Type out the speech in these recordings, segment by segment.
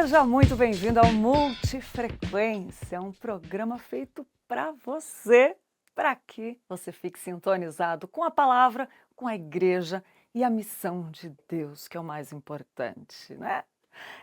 Seja muito bem-vindo ao Multifrequência, um programa feito para você, para que você fique sintonizado com a palavra, com a igreja e a missão de Deus, que é o mais importante, né?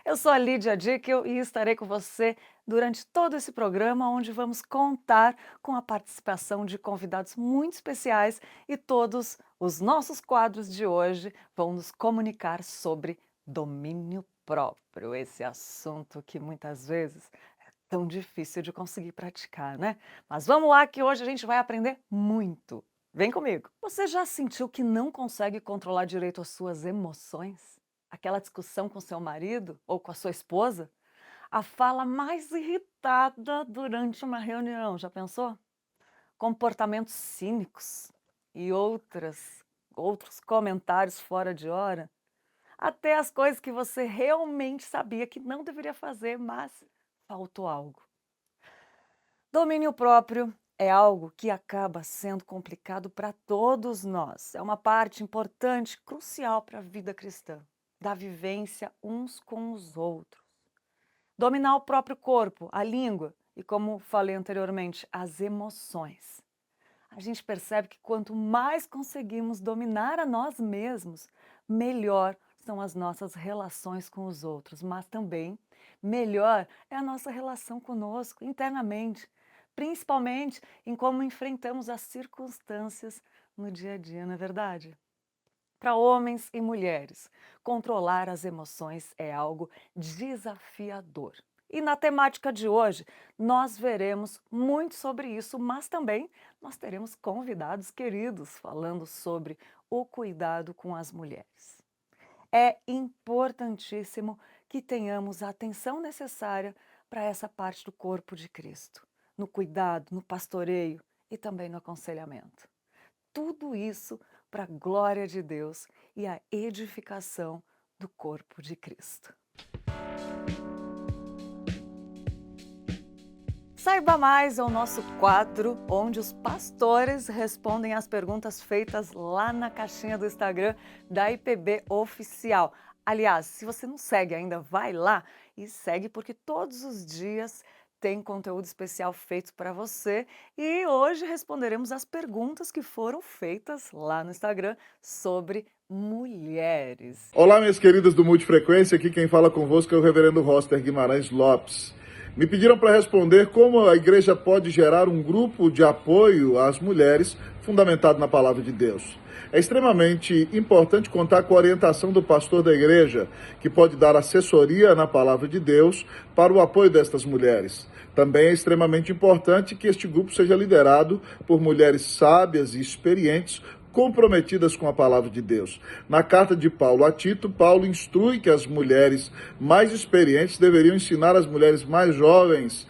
Eu sou a Lídia Dickel e estarei com você durante todo esse programa, onde vamos contar com a participação de convidados muito especiais e todos os nossos quadros de hoje vão nos comunicar sobre domínio próprio, esse assunto que muitas vezes é tão difícil de conseguir praticar, né? Mas vamos lá que hoje a gente vai aprender muito. Vem comigo. Você já sentiu que não consegue controlar direito as suas emoções? Aquela discussão com seu marido ou com a sua esposa? A fala mais irritada durante uma reunião, já pensou? Comportamentos cínicos e outros comentários fora de hora? Até as coisas que você realmente sabia que não deveria fazer, mas faltou algo. Domínio próprio é algo que acaba sendo complicado para todos nós. É uma parte importante, crucial para a vida cristã, da vivência uns com os outros. Dominar o próprio corpo, a língua e, como falei anteriormente, as emoções. A gente percebe que quanto mais conseguimos dominar a nós mesmos, melhor são as nossas relações com os outros, mas também melhor é a nossa relação conosco internamente, principalmente em como enfrentamos as circunstâncias no dia a dia, não é verdade? Para homens e mulheres, controlar as emoções é algo desafiador. E na temática de hoje, nós veremos muito sobre isso, mas também nós teremos convidados queridos falando sobre o cuidado com as mulheres. É importantíssimo que tenhamos a atenção necessária para essa parte do corpo de Cristo, no cuidado, no pastoreio e também no aconselhamento. Tudo isso para a glória de Deus e a edificação do corpo de Cristo. Saiba mais é o nosso quadro onde os pastores respondem às perguntas feitas lá na caixinha do Instagram da IPB Oficial. Aliás, se você não segue ainda, vai lá e segue, porque todos os dias tem conteúdo especial feito para você. E hoje responderemos as perguntas que foram feitas lá no Instagram sobre mulheres. Olá, minhas queridas do Multifrequência, aqui quem fala convosco é o reverendo Roster Guimarães Lopes. Me pediram para responder como a igreja pode gerar um grupo de apoio às mulheres fundamentado na palavra de Deus. É extremamente importante contar com a orientação do pastor da igreja, que pode dar assessoria na palavra de Deus para o apoio destas mulheres. Também é extremamente importante que este grupo seja liderado por mulheres sábias e experientes, comprometidas com a palavra de Deus. Na carta de Paulo a Tito, Paulo instrui que as mulheres mais experientes deveriam ensinar as mulheres mais jovens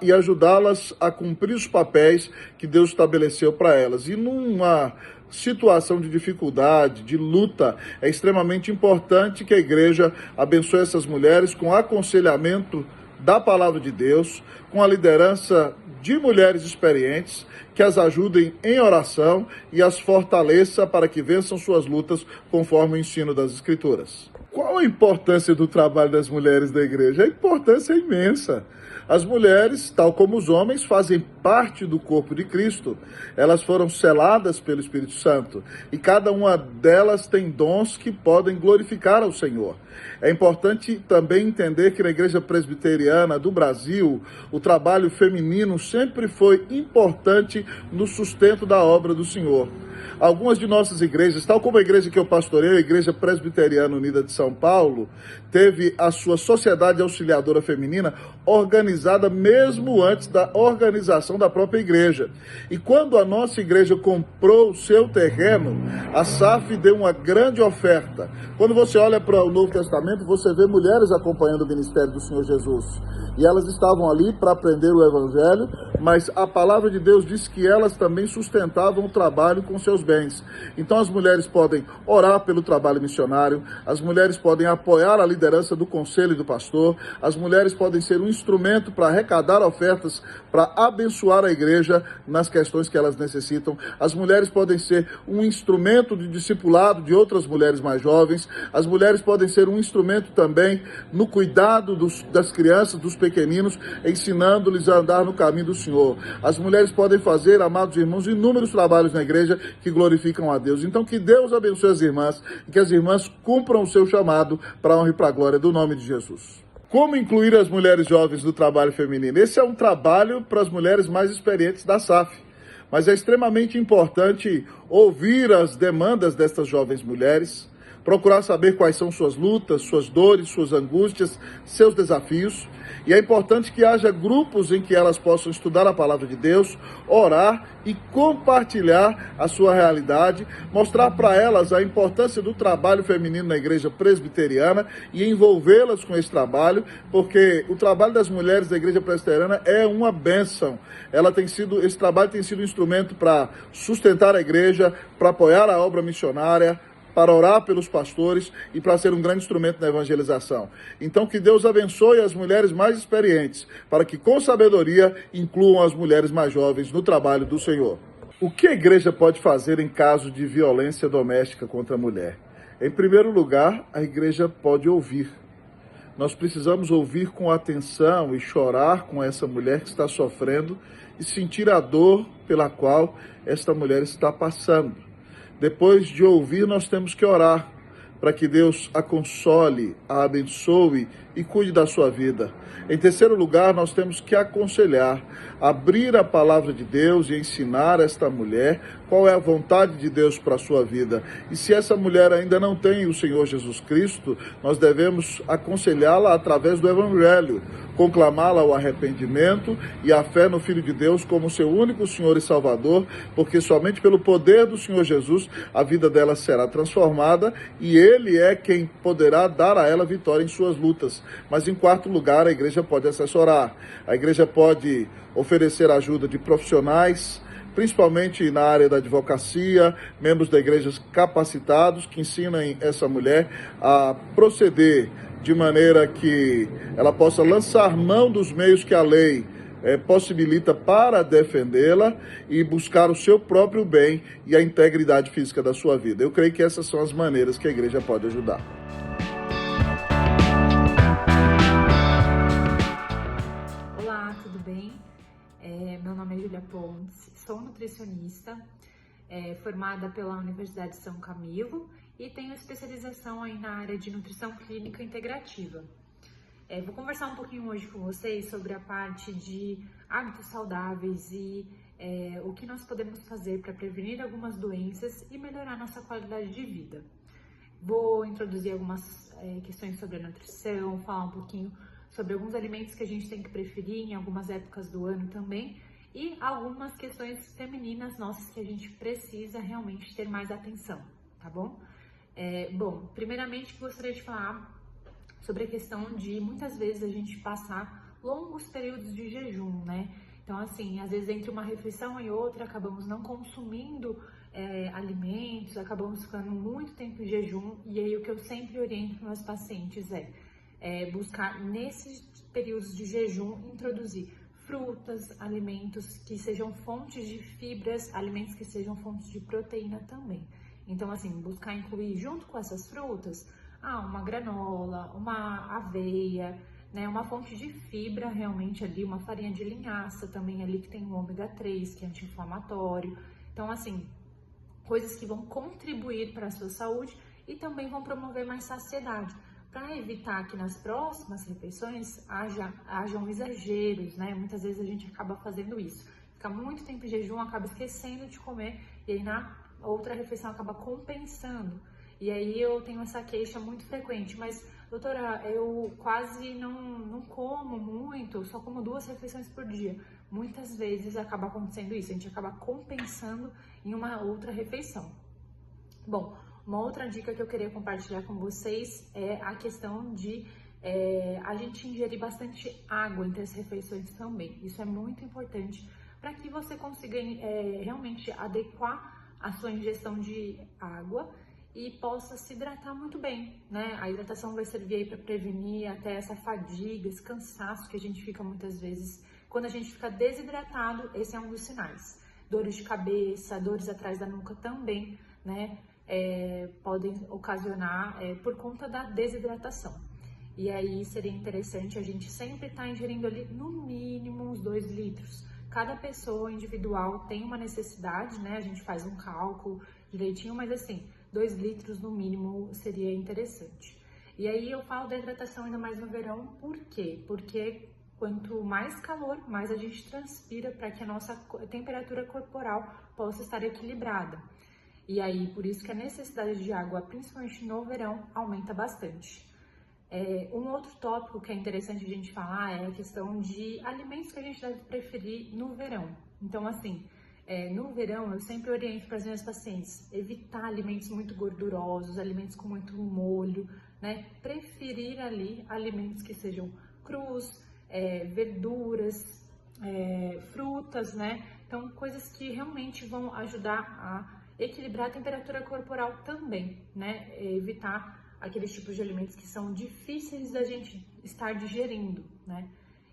e ajudá-las a cumprir os papéis que Deus estabeleceu para elas. E numa situação de dificuldade, de luta, é extremamente importante que a igreja abençoe essas mulheres com aconselhamento da palavra de Deus, com a liderança de mulheres experientes, que as ajudem em oração e as fortaleça para que vençam suas lutas conforme o ensino das Escrituras. Qual a importância do trabalho das mulheres da igreja? A importância é imensa. As mulheres, tal como os homens, fazem parte do corpo de Cristo. Elas foram seladas pelo Espírito Santo e cada uma delas tem dons que podem glorificar ao Senhor. É importante também entender que na Igreja Presbiteriana do Brasil, o trabalho feminino sempre foi importante no sustento da obra do Senhor. Algumas de nossas igrejas, tal como a igreja que eu pastorei, a Igreja Presbiteriana Unida de São Paulo, teve a sua Sociedade Auxiliadora Feminina organizada mesmo antes da organização da própria igreja. E quando a nossa igreja comprou o seu terreno, a SAF deu uma grande oferta. Quando você olha para o Novo Testamento, você vê mulheres acompanhando o ministério do Senhor Jesus. E elas estavam ali para aprender o Evangelho, mas a palavra de Deus diz que elas também sustentavam o trabalho com seus seus bens. Então as mulheres podem orar pelo trabalho missionário, as mulheres podem apoiar a liderança do conselho e do pastor, as mulheres podem ser um instrumento para arrecadar ofertas, para abençoar a igreja nas questões que elas necessitam. As mulheres podem ser um instrumento de discipulado de outras mulheres mais jovens. As mulheres podem ser um instrumento também no cuidado das crianças, dos pequeninos, ensinando-lhes a andar no caminho do Senhor. As mulheres podem fazer, amados irmãos, inúmeros trabalhos na igreja que glorificam a Deus. Então que Deus abençoe as irmãs e que as irmãs cumpram o seu chamado para a honra e para a glória do nome de Jesus. Como incluir as mulheres jovens no trabalho feminino? Esse é um trabalho para as mulheres mais experientes da SAF. Mas é extremamente importante ouvir as demandas destas jovens mulheres, procurar saber quais são suas lutas, suas dores, suas angústias, seus desafios. E é importante que haja grupos em que elas possam estudar a palavra de Deus, orar e compartilhar a sua realidade, mostrar para elas a importância do trabalho feminino na igreja presbiteriana e envolvê-las com esse trabalho, porque o trabalho das mulheres da igreja presbiteriana é uma bênção. Esse trabalho tem sido um instrumento para sustentar a igreja, para apoiar a obra missionária, para orar pelos pastores e para ser um grande instrumento na evangelização. Então que Deus abençoe as mulheres mais experientes, para que com sabedoria incluam as mulheres mais jovens no trabalho do Senhor. O que a igreja pode fazer em caso de violência doméstica contra a mulher? Em primeiro lugar, a igreja pode ouvir. Nós precisamos ouvir com atenção e chorar com essa mulher que está sofrendo e sentir a dor pela qual esta mulher está passando. Depois de ouvir, nós temos que orar para que Deus a console, a abençoe e cuide da sua vida. Em terceiro lugar, nós temos que aconselhar, abrir a palavra de Deus e ensinar esta mulher qual é a vontade de Deus para a sua vida. E se essa mulher ainda não tem o Senhor Jesus Cristo, nós devemos aconselhá-la através do Evangelho, conclamá-la ao arrependimento e à fé no Filho de Deus como seu único Senhor e Salvador, porque somente pelo poder do Senhor Jesus a vida dela será transformada e Ele é quem poderá dar a ela vitória em suas lutas. Mas em quarto lugar, a igreja pode assessorar, a igreja pode oferecer ajuda de profissionais, principalmente na área da advocacia, membros da igreja capacitados que ensinem essa mulher a proceder de maneira que ela possa lançar mão dos meios que a lei possibilita para defendê-la e buscar o seu próprio bem e a integridade física da sua vida. Eu creio que essas são as maneiras que a igreja pode ajudar. Olá, tudo bem? Meu nome é Júlia Pontes, sou nutricionista, formada pela Universidade de São Camilo e tenho especialização aí na área de nutrição clínica integrativa. Vou conversar um pouquinho hoje com vocês sobre a parte de hábitos saudáveis e o que nós podemos fazer para prevenir algumas doenças e melhorar nossa qualidade de vida. Vou introduzir algumas questões sobre a nutrição, falar um pouquinho sobre alguns alimentos que a gente tem que preferir em algumas épocas do ano também e algumas questões femininas nossas que a gente precisa realmente ter mais atenção, tá bom? Primeiramente gostaria de falar sobre a questão de muitas vezes a gente passar longos períodos de jejum, né? Então, assim, às vezes entre uma refeição e outra acabamos não consumindo alimentos, acabamos ficando muito tempo em jejum e aí o que eu sempre oriento para meus pacientes é buscar nesses períodos de jejum introduzir frutas, alimentos que sejam fontes de fibras, alimentos que sejam fontes de proteína também. Então, assim, buscar incluir junto com essas frutas, uma granola, uma aveia, né, uma fonte de fibra realmente ali, uma farinha de linhaça também ali que tem o ômega 3, que é anti-inflamatório. Então, assim, coisas que vão contribuir para a sua saúde e também vão promover mais saciedade, para evitar que nas próximas refeições hajam exageros, né? Muitas vezes a gente acaba fazendo isso. Fica muito tempo em jejum, acaba esquecendo de comer e aí na outra refeição acaba compensando. E aí eu tenho essa queixa muito frequente, mas doutora, eu quase não como muito, só como 2 refeições por dia. Muitas vezes acaba acontecendo isso, a gente acaba compensando em uma outra refeição. Bom, uma outra dica que eu queria compartilhar com vocês é a questão de a gente ingerir bastante água entre as refeições também. Isso é muito importante para que você consiga realmente adequar a sua ingestão de água e possa se hidratar muito bem, né? A hidratação vai servir aí para prevenir até essa fadiga, esse cansaço que a gente fica muitas vezes. Quando a gente fica desidratado, esse é um dos sinais. Dores de cabeça, dores atrás da nuca também, né? Podem ocasionar por conta da desidratação. E aí seria interessante a gente sempre estar ingerindo ali no mínimo uns 2 litros. Cada pessoa individual tem uma necessidade, né? A gente faz um cálculo direitinho, mas assim, 2 litros no mínimo seria interessante. E aí eu falo da hidratação ainda mais no verão, por quê? Porque quanto mais calor, mais a gente transpira para que a nossa temperatura corporal possa estar equilibrada. E aí, por isso que a necessidade de água, principalmente no verão, aumenta bastante. Um outro tópico que é interessante a gente falar é a questão de alimentos que a gente deve preferir no verão. Então, assim, no verão eu sempre oriento para as minhas pacientes evitar alimentos muito gordurosos, alimentos com muito molho, né? Preferir ali alimentos que sejam crus, verduras, frutas, né? Então, coisas que realmente vão ajudar a equilibrar a temperatura corporal também, né? Evitar aqueles tipos de alimentos que são difíceis da gente estar digerindo, né?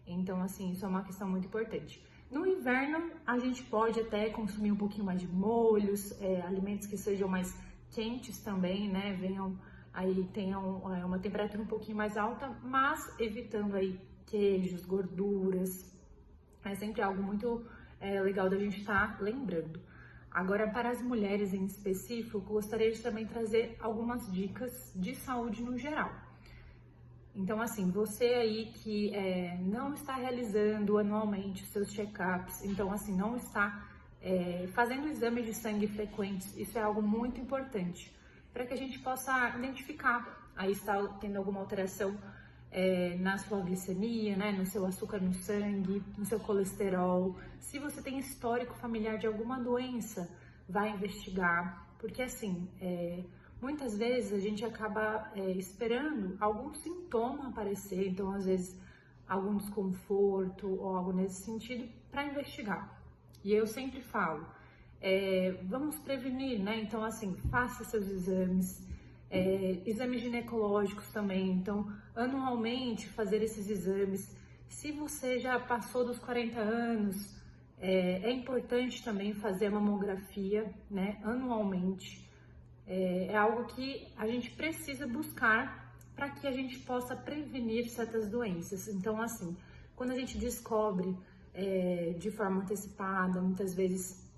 Então, assim, isso é uma questão muito importante. No inverno, a gente pode até consumir um pouquinho mais de molhos, alimentos que sejam mais quentes também, né? Tenham uma temperatura um pouquinho mais alta, mas evitando aí queijos, gorduras. É sempre algo muito legal da gente estar lembrando. Agora, para as mulheres em específico, gostaria de também trazer algumas dicas de saúde no geral. Então, assim, você aí que não está realizando anualmente os seus check-ups, então, assim, não está fazendo exames de sangue frequentes, isso é algo muito importante, para que a gente possa identificar aí está tendo alguma alteração na sua glicemia, né, no seu açúcar no sangue, no seu colesterol. Se você tem histórico familiar de alguma doença, vai investigar, porque assim, muitas vezes a gente acaba esperando algum sintoma aparecer, então às vezes algum desconforto ou algo nesse sentido para investigar. E eu sempre falo, vamos prevenir, né? Então assim, faça seus exames. Exames ginecológicos também, então anualmente fazer esses exames. Se você já passou dos 40 anos, é importante também fazer a mamografia, né, anualmente. É algo que a gente precisa buscar para que a gente possa prevenir certas doenças. Então, assim, quando a gente descobre de forma antecipada, muitas vezes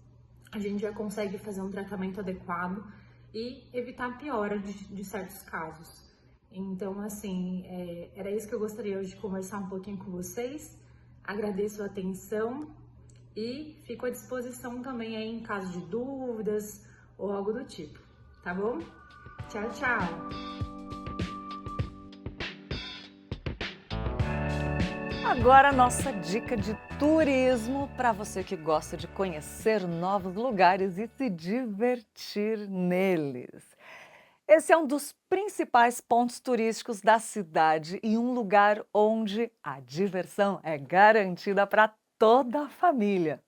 a gente já consegue fazer um tratamento adequado e evitar a piora de certos casos. Então, assim, era isso que eu gostaria hoje de conversar um pouquinho com vocês. Agradeço a atenção e fico à disposição também aí em caso de dúvidas ou algo do tipo, tá bom? Tchau, tchau! Agora a nossa dica de turismo para você que gosta de conhecer novos lugares e se divertir neles. Esse é um dos principais pontos turísticos da cidade e um lugar onde a diversão é garantida para toda a família.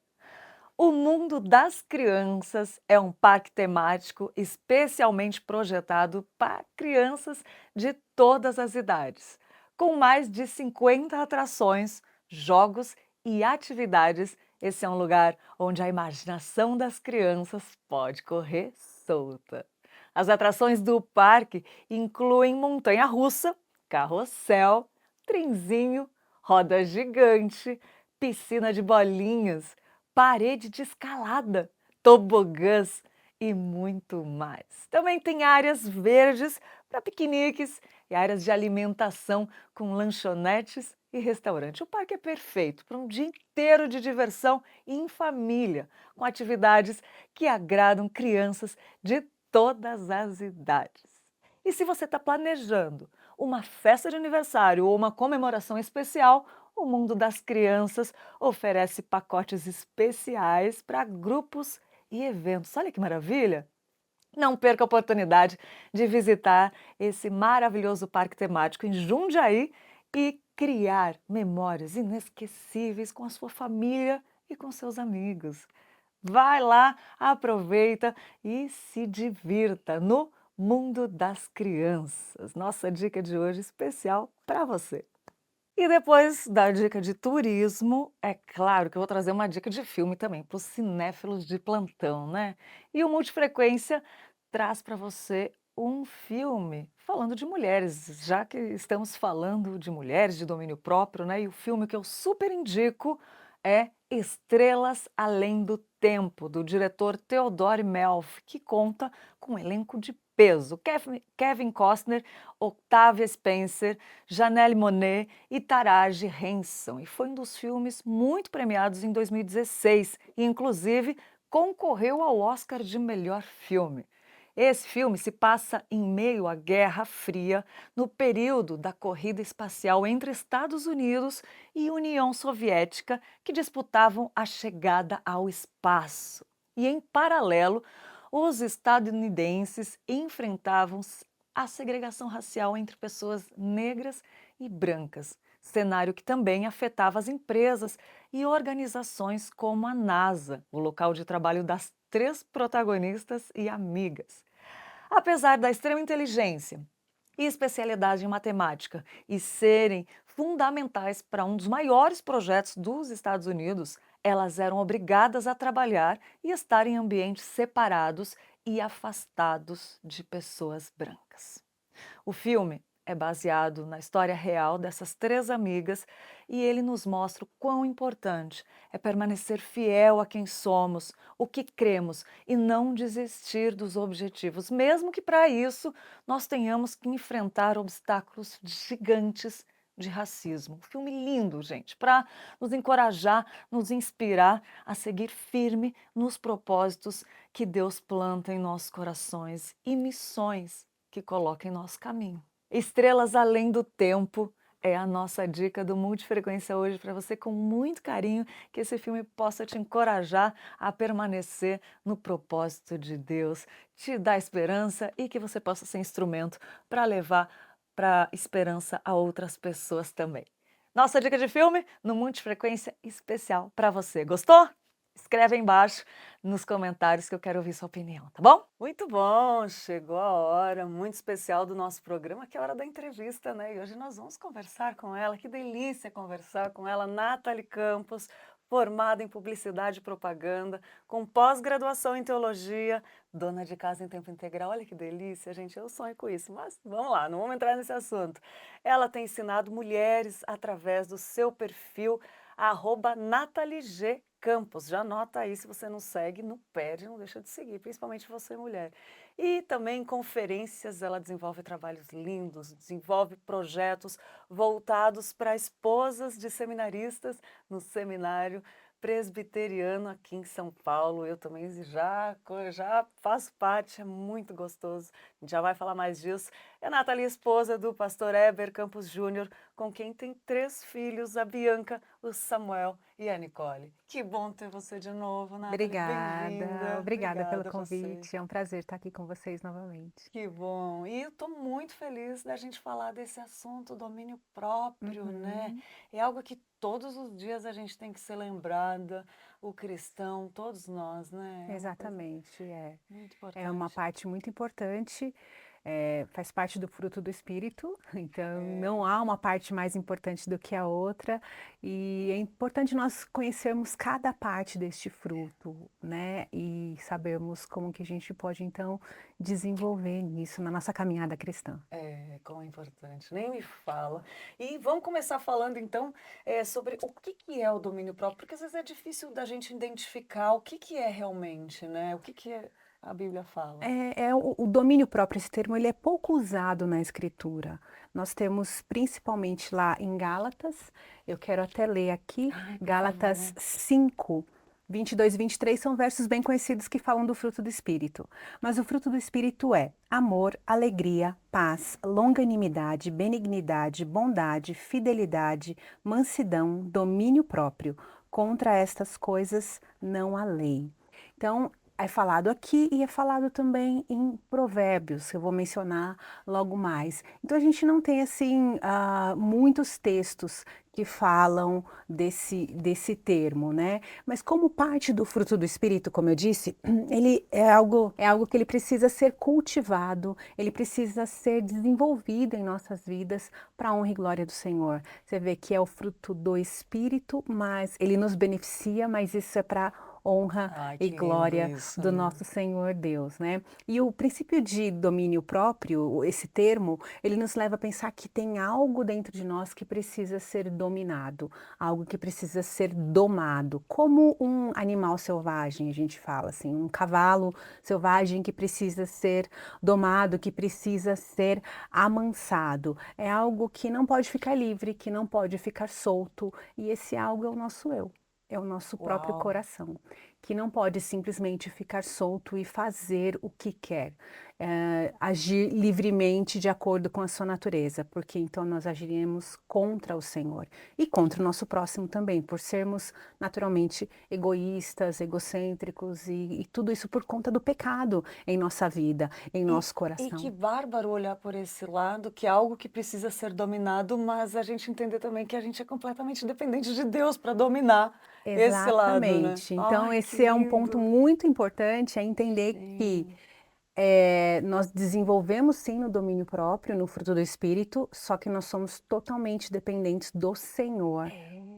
O Mundo das Crianças é um parque temático especialmente projetado para crianças de todas as idades, com mais de 50 atrações, jogos e atividades. Esse é um lugar onde a imaginação das crianças pode correr solta. As atrações do parque incluem montanha-russa, carrossel, trenzinho, roda gigante, piscina de bolinhas, parede de escalada, tobogãs e muito mais. Também tem áreas verdes para piqueniques e áreas de alimentação com lanchonetes e restaurante. O parque é perfeito para um dia inteiro de diversão e em família, com atividades que agradam crianças de todas as idades. E se você está planejando uma festa de aniversário ou uma comemoração especial, o Mundo das Crianças oferece pacotes especiais para grupos e eventos. Olha que maravilha! Não perca a oportunidade de visitar esse maravilhoso parque temático em Jundiaí e criar memórias inesquecíveis com a sua família e com seus amigos. Vai lá, aproveita e se divirta no mundo das crianças. Nossa dica de hoje especial para você. E depois da dica de turismo, é claro que eu vou trazer uma dica de filme também para os cinéfilos de plantão, né? E o Multifrequência traz para você um filme falando de mulheres, já que estamos falando de mulheres de domínio próprio, né? E o filme que eu super indico é Estrelas Além do Tempo, do diretor Theodore Melfi, que conta com um elenco de peso. Kevin Costner, Octavia Spencer, Janelle Monáe e Taraji Henson. E foi um dos filmes muito premiados em 2016 e, inclusive, concorreu ao Oscar de melhor filme. Esse filme se passa em meio à Guerra Fria, no período da corrida espacial entre Estados Unidos e União Soviética, que disputavam a chegada ao espaço. E, em paralelo, os estadunidenses enfrentavam a segregação racial entre pessoas negras e brancas, cenário que também afetava as empresas e organizações como a NASA, o local de trabalho das três protagonistas e amigas. Apesar da extrema inteligência e especialidade em matemática e serem fundamentais para um dos maiores projetos dos Estados Unidos, elas eram obrigadas a trabalhar e estar em ambientes separados e afastados de pessoas brancas. O filme é baseado na história real dessas três amigas e ele nos mostra o quão importante é permanecer fiel a quem somos, o que cremos e não desistir dos objetivos, mesmo que para isso nós tenhamos que enfrentar obstáculos gigantes de racismo. Um filme lindo, gente, para nos encorajar, nos inspirar a seguir firme nos propósitos que Deus planta em nossos corações e missões que coloca em nosso caminho. Estrelas Além do Tempo é a nossa dica do Multifrequência hoje para você, com muito carinho, que esse filme possa te encorajar a permanecer no propósito de Deus, te dar esperança e que você possa ser instrumento para levar para esperança a outras pessoas também. Nossa dica de filme no Multifrequência especial para você. Gostou? Escreve aí embaixo nos comentários que eu quero ouvir sua opinião, tá bom? Muito bom, chegou a hora muito especial do nosso programa, que é a hora da entrevista, né? E hoje nós vamos conversar com ela, que delícia conversar com ela, Nathalie Campos, formada em Publicidade e Propaganda, com pós-graduação em Teologia, dona de casa em tempo integral. Olha que delícia, gente, eu sonho com isso, mas vamos lá, não vamos entrar nesse assunto. Ela tem ensinado mulheres através do seu perfil, @NathalieG Campos. Já anota aí, se você não segue, não perde, não deixa de seguir, principalmente você, mulher. E também em conferências, ela desenvolve trabalhos lindos, desenvolve projetos voltados para esposas de seminaristas no seminário presbiteriano aqui em São Paulo. Eu também já faço parte, é muito gostoso. A gente já vai falar mais disso. É a Nathalie, esposa do pastor Heber Campos Júnior, com quem tem 3 filhos, a Bianca, o Samuel e a Nicole. Que bom ter você de novo, Nathalie. Bem-vinda. Obrigada pelo Obrigada a você. convite. É um prazer estar aqui com vocês novamente. Que bom. E eu estou muito feliz da gente falar desse assunto, domínio próprio, né? Uhum. É algo que todos os dias a gente tem que ser lembrada, o cristão, todos nós, né? É uma coisa Exatamente, é. muito É uma importante. parte muito importante, faz parte do fruto do espírito, então É. não há uma parte mais importante do que a outra, e é importante nós conhecermos cada parte deste fruto, né? E sabermos como que a gente pode então desenvolver nisso na nossa caminhada cristã. É, como é importante, nem me fala. E vamos começar falando então sobre o que é o domínio próprio, porque às vezes é difícil da gente identificar o que é realmente, né? O que a Bíblia fala. O domínio próprio, esse termo, ele é pouco usado na escritura. Nós temos principalmente lá em Gálatas, eu quero até ler aqui, Ai, por Gálatas favor. 5, 22 e 23 são versos bem conhecidos que falam do fruto do Espírito. Mas o fruto do Espírito é amor, alegria, paz, longanimidade, benignidade, bondade, fidelidade, mansidão, domínio próprio. Contra estas coisas não há lei. Então, é falado aqui e é falado também em Provérbios, que eu vou mencionar logo mais. Então a gente não tem assim muitos textos que falam desse termo, né? Mas como parte do fruto do Espírito, como eu disse, ele é algo que ele precisa ser cultivado, ele precisa ser desenvolvido em nossas vidas para a honra e glória do Senhor. Você vê que é o fruto do Espírito, mas ele nos beneficia, mas isso é para honra Ai, e que lindo glória isso, do né? nosso Senhor Deus, né? E o princípio de domínio próprio, esse termo, ele nos leva a pensar que tem algo dentro de nós que precisa ser dominado, algo que precisa ser domado, como um animal selvagem, a gente fala assim, um cavalo selvagem que precisa ser domado, que precisa ser amansado. É algo que não pode ficar livre, que não pode ficar solto, e esse algo é o nosso eu. É o nosso próprio Uau. coração, que não pode simplesmente ficar solto e fazer o que quer, agir livremente de acordo com a sua natureza, porque então nós agiremos contra o Senhor e contra o nosso próximo também, por sermos naturalmente egoístas, egocêntricos e tudo isso por conta do pecado em nossa vida, em E, nosso e que coração. bárbaro olhar por esse lado, que é algo que precisa ser dominado, mas a gente entender também que a gente é completamente dependente de Deus para dominar esse lado, né? Exatamente. Então, Ai, que esse é um ponto lindo. muito importante, é entender que Sim. nós desenvolvemos sim no domínio próprio, no fruto do Espírito, só que nós somos totalmente dependentes do Senhor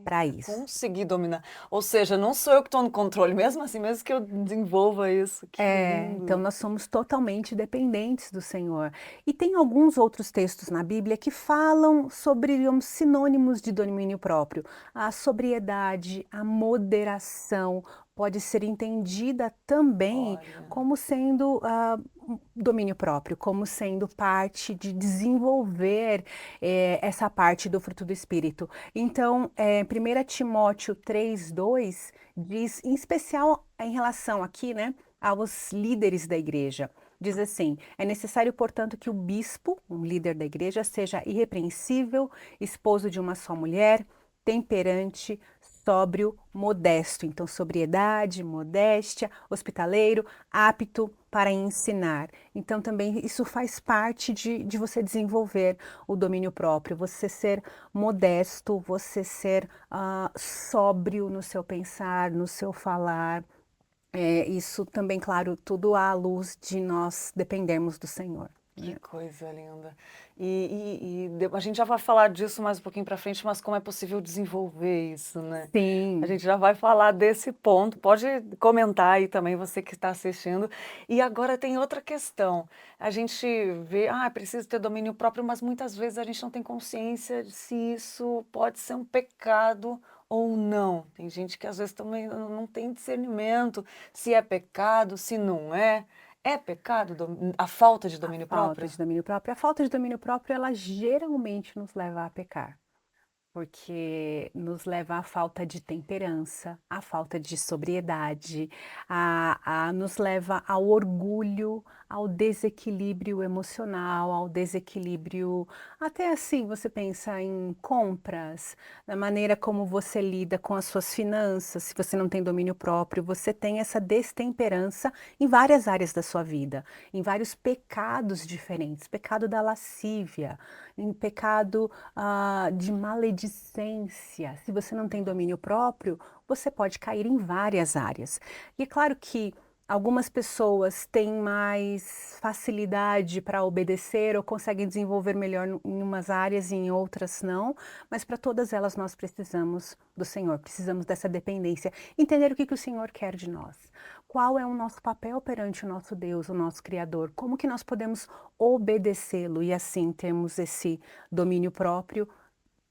para Para isso. conseguir dominar. Ou seja, não sou eu que estou no controle, mesmo assim, mesmo que eu desenvolva isso. Que Então lindo. nós somos totalmente dependentes do Senhor. E tem alguns outros textos na Bíblia que falam sobre, digamos, sinônimos de domínio próprio. A sobriedade, a moderação pode ser entendida também Olha. como sendo domínio próprio, como sendo parte de desenvolver essa parte do fruto do Espírito. Então, 1 Timóteo 3:2 diz, em especial em relação aqui, né, aos líderes da igreja. Diz assim: é necessário, portanto, que o bispo, um líder da igreja, seja irrepreensível, esposo de uma só mulher, temperante, sóbrio, modesto. Então, sobriedade, modéstia, hospitaleiro, apto para ensinar. Então, também isso faz parte de você desenvolver o domínio próprio, você ser modesto, você ser sóbrio no seu pensar, no seu falar. Isso também, claro, tudo à luz de nós dependermos do Senhor, Que né. coisa linda. A gente já vai falar disso mais um pouquinho para frente, mas como é possível desenvolver isso, né? A Sim. gente já vai falar desse ponto. Pode comentar aí também, você que está assistindo. E agora tem outra questão. A gente vê, precisa ter domínio próprio, mas muitas vezes a gente não tem consciência de se isso pode ser um pecado ou não. Tem gente que às vezes também não tem discernimento se é pecado, se não é. É pecado a falta de A domínio falta próprio? de domínio próprio, a falta de domínio próprio, ela geralmente nos leva a pecar. Porque nos leva à falta de temperança, à falta de sobriedade, nos leva ao orgulho, ao desequilíbrio emocional, ao desequilíbrio. Até assim, você pensa em compras, na maneira como você lida com as suas finanças, se você não tem domínio próprio, você tem essa destemperança em várias áreas da sua vida, em vários pecados diferentes, pecado da lascívia, em pecado de maledicência. Se você não tem domínio próprio, você pode cair em várias áreas. E é claro que algumas pessoas têm mais facilidade para obedecer ou conseguem desenvolver melhor em umas áreas e em outras não, mas para todas elas nós precisamos do Senhor, precisamos dessa dependência, entender o que o Senhor quer de nós. Qual é o nosso papel perante o nosso Deus, o nosso Criador? Como que nós podemos obedecê-lo e assim termos esse domínio próprio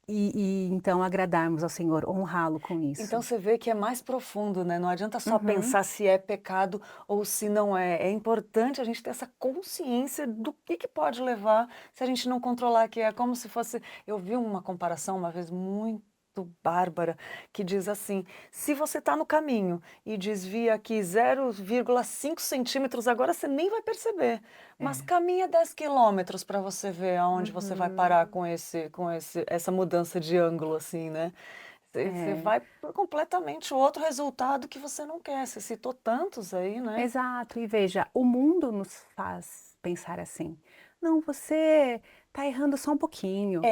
e então agradarmos ao Senhor, honrá-lo com Então isso. você vê que é mais profundo, né, não adianta só Uhum. pensar se é pecado ou se não é. É importante a gente ter essa consciência do que pode levar se a gente não controlar, que é como se fosse eu vi uma comparação uma vez muito bárbara, que diz assim: "Se você está no caminho e desvia aqui 0,5 centímetros, agora você nem vai perceber, mas É. caminha 10 quilômetros para você ver aonde você vai Uhum. parar com essa mudança de ângulo, assim, né". Você É. vai por completamente outro resultado que você não quer. Você citou tantos aí, né? Exato, e veja, o mundo nos faz pensar assim: "Não, você está errando só um pouquinho.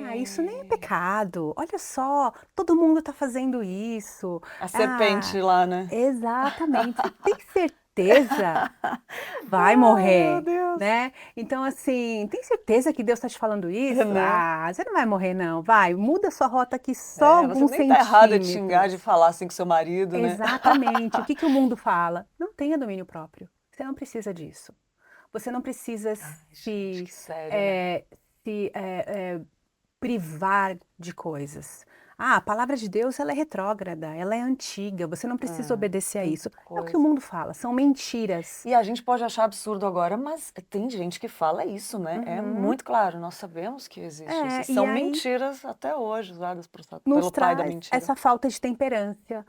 Ah, isso nem é É. pecado. Olha só, todo mundo está fazendo isso. A Ah", serpente lá, né? exatamente. "Tem certeza? Vai Ai, meu morrer", Deus. né. Então assim, "Tem certeza que Deus está te falando É, isso? né? Ah, você não vai morrer não, vai, muda sua rota aqui só É, você alguns nem tá errada de xingar, de centímetros". falar assim com seu marido, né? Exatamente. O que que o mundo fala? Não tenha domínio próprio. Você não precisa disso. Você não precisa Ai, gente, se, que sério, né? eh, se, privar de coisas. Ah, a palavra de Deus ela é retrógrada, ela é antiga, você não precisa É, obedecer a tanta isso. É o que o coisa. mundo fala, são mentiras. E a gente pode achar absurdo agora, mas tem gente que fala isso, né? É Uhum. muito claro, nós sabemos que existe isso. E É, e são aí mentiras até hoje usadas nos pelo pai da traz mentira. essa falta de temperança,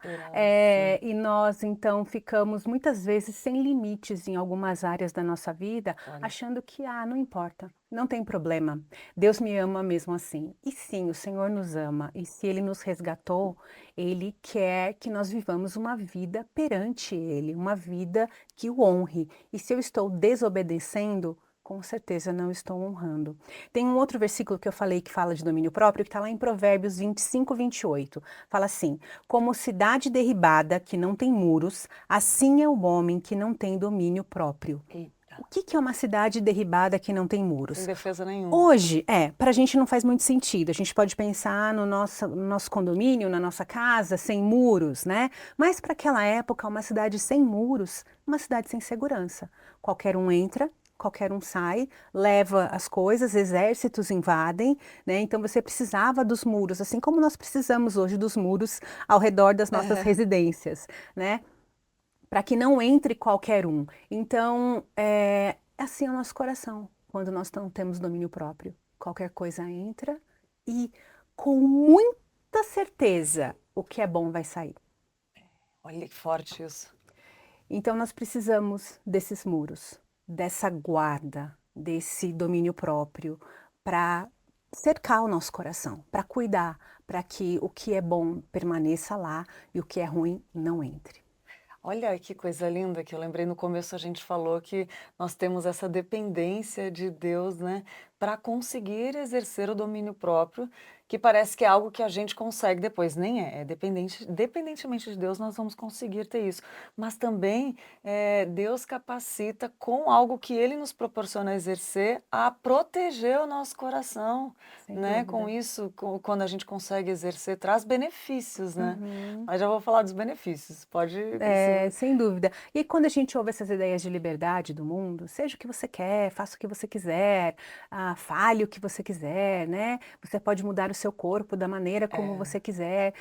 Esperança. e nós então ficamos muitas vezes sem limites em algumas áreas da nossa vida, Olha, achando que: "Ah, não importa, não tem problema, Deus me ama mesmo assim". E sim, o Senhor nos ama, e se Ele nos resgatou, Ele quer que nós vivamos uma vida perante Ele, uma vida que o honre. E se eu estou desobedecendo, com certeza não estou honrando. Tem um outro versículo que eu falei que fala de domínio próprio, que está lá em Provérbios 25, 28. Fala assim: "Como cidade derribada que não tem muros, assim é o homem que não tem domínio próprio". eita, O que que é uma cidade derribada que não tem sem muros? defesa nenhuma. Hoje, para a gente não faz muito sentido. A gente pode pensar no nosso condomínio, na nossa casa, sem muros, né? Mas para aquela época, uma cidade sem muros, uma cidade sem segurança. Qualquer um entra, qualquer um sai, leva as coisas, exércitos invadem, né? Então você precisava dos muros, assim como nós precisamos hoje dos muros ao redor das nossas É. residências, né? Para que não entre qualquer um. Então, assim é o nosso coração, quando nós não temos domínio próprio. Qualquer coisa entra e, com muita certeza, o que é bom vai sair. Olha que forte isso. Então, nós precisamos desses muros, dessa guarda, desse domínio próprio, para cercar o nosso coração, para cuidar, para que o que é bom permaneça lá e o que é ruim não entre. Olha que coisa linda que eu lembrei no começo a gente falou que nós temos essa dependência de Deus, né, para conseguir exercer o domínio próprio, que parece que é algo que a gente consegue depois, nem é, dependentemente de Deus nós vamos conseguir ter isso, mas também Deus capacita com algo que Ele nos proporciona exercer a proteger o nosso coração, Sem né, com dúvida. isso, quando a gente consegue exercer, traz benefícios, né? Uhum. Mas já vou falar dos benefícios. Pode É, se sem dúvida. E quando a gente ouve essas ideias de liberdade do mundo, seja o que você quer, faça o que você quiser, fale o que você quiser, né? Você pode mudar o seu corpo da maneira como é, você quiser.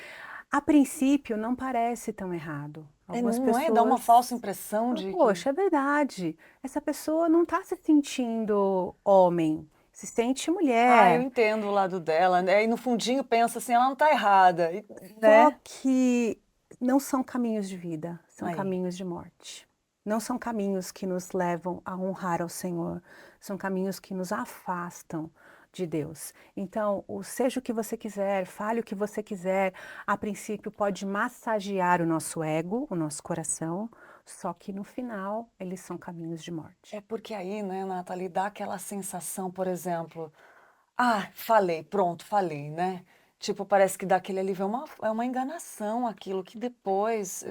A princípio, não parece tão errado. Algumas não é? Dá uma pessoas falsa impressão falam, de que poxa, é verdade. Essa pessoa não está se sentindo homem, se sente ah, eu mulher, entendo o lado dela, né, e no fundinho pensa assim: "Ela não está errada", e só né. que não são caminhos de vida, são Aí, caminhos de morte. Não são caminhos que nos levam a honrar ao Senhor, são caminhos que nos afastam de Deus. Então, seja o que você quiser, fale o que você quiser, a princípio pode massagear o nosso ego, o nosso coração, só que no final eles são caminhos de morte. é porque aí, né, Nathalie, dá aquela sensação, por exemplo: "Ah, falei, pronto, falei", né. Tipo, parece que dá aquele alívio, é uma enganação aquilo que depois,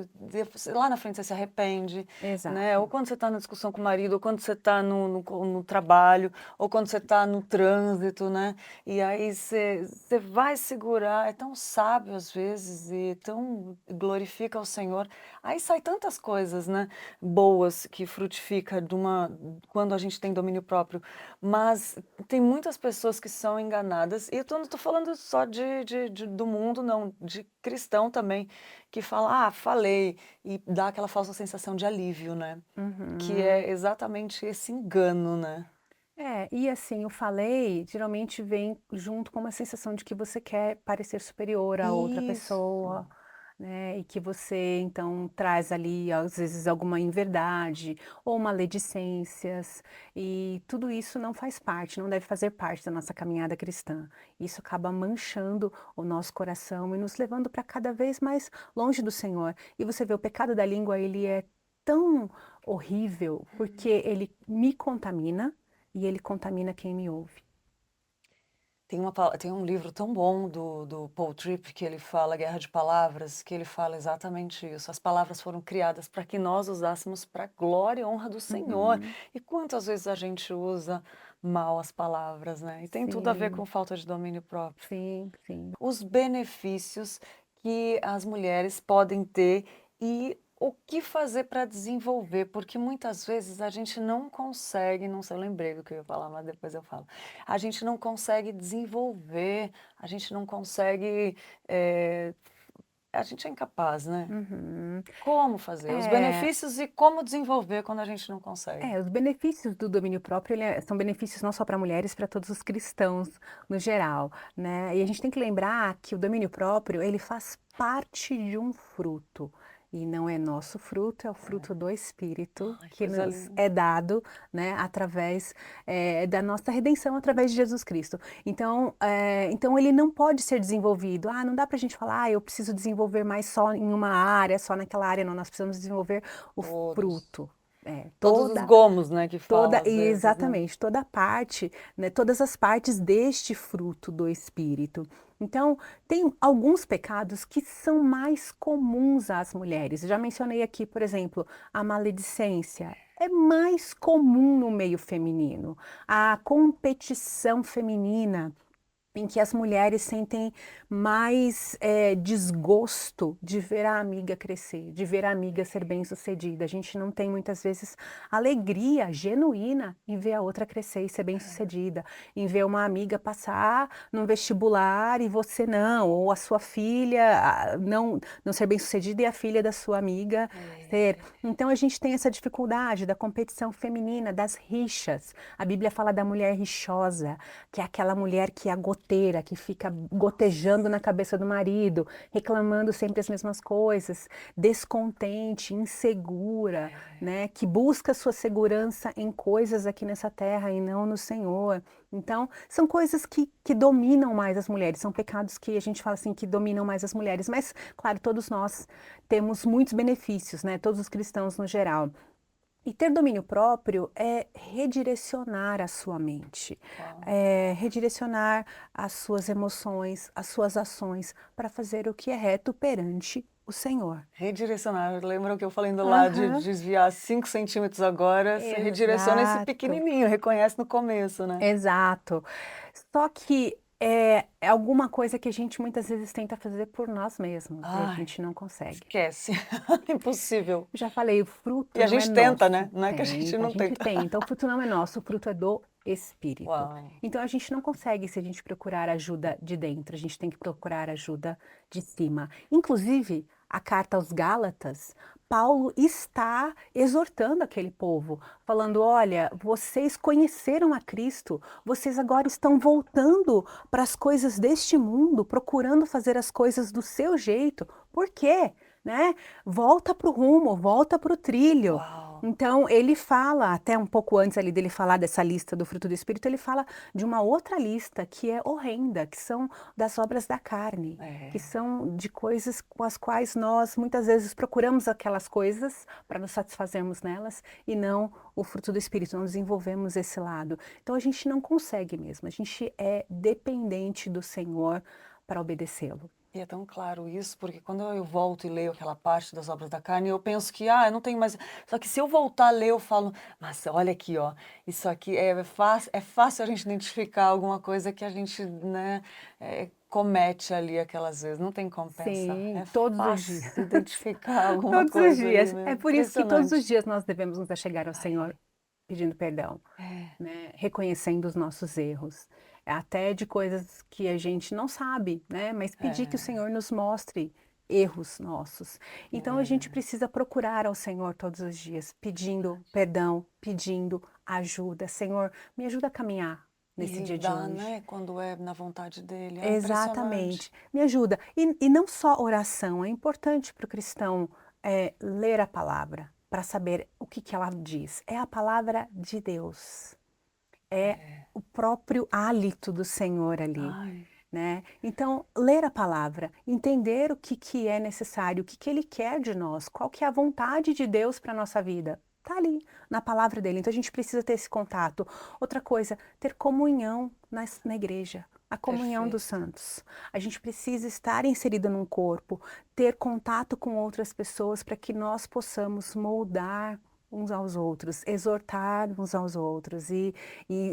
lá na frente você se arrepende, né, ou Exato. quando você está na discussão com o marido, ou quando você está no trabalho, ou quando você está no trânsito, né, e aí você vai segurar, é tão sábio às vezes e tão glorifica ao Senhor, aí sai tantas coisas, né, boas que frutifica quando a gente tem domínio próprio, mas tem muitas pessoas que são enganadas, e eu não estou falando só do mundo não, de cristão também, que fala: "Ah, falei", e dá aquela falsa sensação de alívio, né, que Uhum. é exatamente esse engano, né. E assim, eu falei, geralmente vem junto com uma sensação de que você quer parecer superior a outra Isso. pessoa. né, e que você então traz ali às vezes alguma inverdade ou maledicências, e tudo isso não faz parte, não deve fazer parte da nossa caminhada cristã. Isso acaba manchando o nosso coração e nos levando para cada vez mais longe do Senhor. E você vê, o pecado da língua, ele é tão horrível, porque ele me contamina e ele contamina quem me ouve. Tem um livro tão bom do Paul Tripp, que ele fala Guerra de Palavras, que ele fala exatamente isso. As palavras foram criadas para que nós usássemos para a glória e honra do Senhor. Uhum. E quantas vezes a gente usa mal as palavras, né? E tem tudo a ver com Sim, falta de domínio próprio. sim, sim. Os benefícios que as mulheres podem ter e o que fazer para desenvolver, porque muitas vezes a gente não consegue, não sei, eu lembrei do que eu ia falar, mas depois eu falo. A gente não consegue desenvolver, a gente não consegue, a gente é incapaz, né? Uhum. Como fazer? Os É, benefícios e como desenvolver quando a gente não consegue. os benefícios do domínio próprio, são benefícios não só para mulheres, para todos os cristãos no geral, né? E a gente tem que lembrar que o domínio próprio, ele faz parte de um fruto. E não é nosso fruto, é o fruto do Espírito Ai, que coisa nos linda. é dado, né, através da nossa redenção, através de Jesus Cristo. Então ele não pode ser desenvolvido. Ah, não dá para a gente falar, eu preciso desenvolver mais só em uma área, só naquela área. Não, nós precisamos desenvolver o Todos. fruto. É, Todos os gomos, né, que fala às vezes, né? exatamente, toda parte, né, todas as partes deste fruto do Espírito. Então, tem alguns pecados que são mais comuns às mulheres. Já mencionei aqui, por exemplo, a maledicência. É mais comum no meio feminino. A competição feminina, em que as mulheres sentem mais desgosto de ver a amiga crescer, de ver a amiga ser bem-sucedida. A gente não tem muitas vezes alegria genuína em ver a outra crescer e ser bem-sucedida, em ver uma amiga passar num vestibular e você não, ou a sua filha não ser bem-sucedida e a filha da sua amiga ser. Então a gente tem essa dificuldade da competição feminina, das rixas. A Bíblia fala da mulher rixosa, que é aquela mulher que é a goteira, que fica gotejando na cabeça do marido, reclamando sempre as mesmas coisas, descontente, insegura, né? Que busca sua segurança em coisas aqui nessa terra e não no Senhor. Então, são coisas que dominam mais as mulheres, são pecados que a gente fala assim, que dominam mais as mulheres. Mas, claro, todos nós temos muitos benefícios, né? Todos os cristãos no geral. E ter domínio próprio é redirecionar a sua mente, Uau. é redirecionar as suas emoções, as suas ações para fazer o que é reto perante o Senhor. Redirecionar. Lembra o que eu falei do lado de Aham, desviar 5 centímetros agora? Você redireciona esse exato, pequenininho, reconhece no começo, né? exato. Só que é alguma coisa que a gente muitas vezes tenta fazer por nós mesmos e a Ai, gente não consegue. esquece. Impossível. Já falei, o E fruto a não é gente tenta, né? nosso. Não é que a gente A não gente tenta. tem. Então, o fruto não é nosso, o fruto é do Espírito. Uau. Então, a gente não consegue se a gente procurar ajuda de dentro, a gente tem que procurar ajuda de cima. Inclusive, a carta aos Gálatas, Paulo está exortando aquele povo, falando: olha, vocês conheceram a Cristo, vocês agora estão voltando para as coisas deste mundo, procurando fazer as coisas do seu jeito. Por quê? Né? Volta para o rumo, volta para o trilho. Uau. Então, ele fala, até um pouco antes ali dele falar dessa lista do fruto do Espírito, ele fala de uma outra lista que é horrenda, que são das obras da carne, que É. são de coisas com as quais nós muitas vezes procuramos aquelas coisas para nos satisfazermos nelas e não o fruto do Espírito, não desenvolvemos esse lado. Então, a gente não consegue mesmo, a gente é dependente do Senhor para obedecê-lo. E é tão claro isso, porque quando eu volto e leio aquela parte das obras da carne, eu penso que, eu não tenho mais. Só que se eu voltar a ler, eu falo, mas olha aqui, ó, isso aqui é fácil a gente identificar alguma coisa que a gente, né, comete ali aquelas vezes. Não tem como pensar. Sim, É todos os dias. fácil identificar alguma Todos os coisa ali dias. É mesmo. por isso que todos os Impressionante. dias nós devemos nos achegar ao Senhor Ai, pedindo perdão, é, né? Reconhecendo os nossos erros, até de coisas que a gente não sabe, né? Mas pedir que o é, Senhor nos mostre erros nossos. Então a gente é. precisa procurar ao Senhor todos os dias, pedindo perdão, pedindo ajuda. Senhor, me ajuda a caminhar nesse E dia de dá, hoje. né, quando é na vontade dele. É impressionante. Exatamente. Me ajuda. E não só oração, é importante para o cristão ler a palavra para saber o que ela diz. É a palavra de Deus. É o próprio hálito do Senhor ali. Ai, Né? Então, ler a palavra, entender o que é necessário, o que Ele quer de nós, qual que é a vontade de Deus para a nossa vida. Está ali, na palavra dele. Então, a gente precisa ter esse contato. Outra coisa, ter comunhão na igreja. A comunhão dos perfeito. santos. A gente precisa estar inserido num corpo, ter contato com outras pessoas para que nós possamos moldar uns aos outros, exortar uns aos outros. E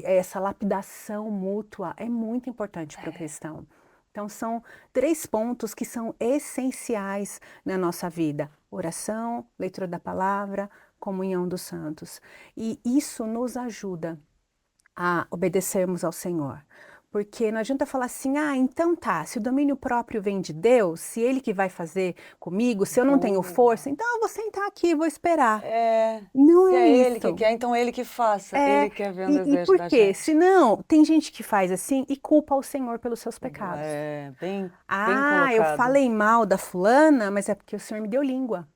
essa lapidação mútua é muito importante para o cristão. Então, são 3 pontos que são essenciais na nossa vida: oração, leitura da palavra, comunhão dos santos. E isso nos ajuda a obedecermos ao Senhor. Porque não adianta falar assim, então tá, se o domínio próprio vem de Deus, se Ele que vai fazer comigo, se eu não tenho Boa. força, então eu vou sentar aqui e vou esperar. É, Não se é é ele que isso. quer, então ele que faça. Ele quer ver o E desejo por da quê? gente. Senão, tem gente que faz assim e culpa o Senhor pelos seus pecados. É, bem Eu colocado. falei mal da fulana, mas é porque o Senhor me deu língua.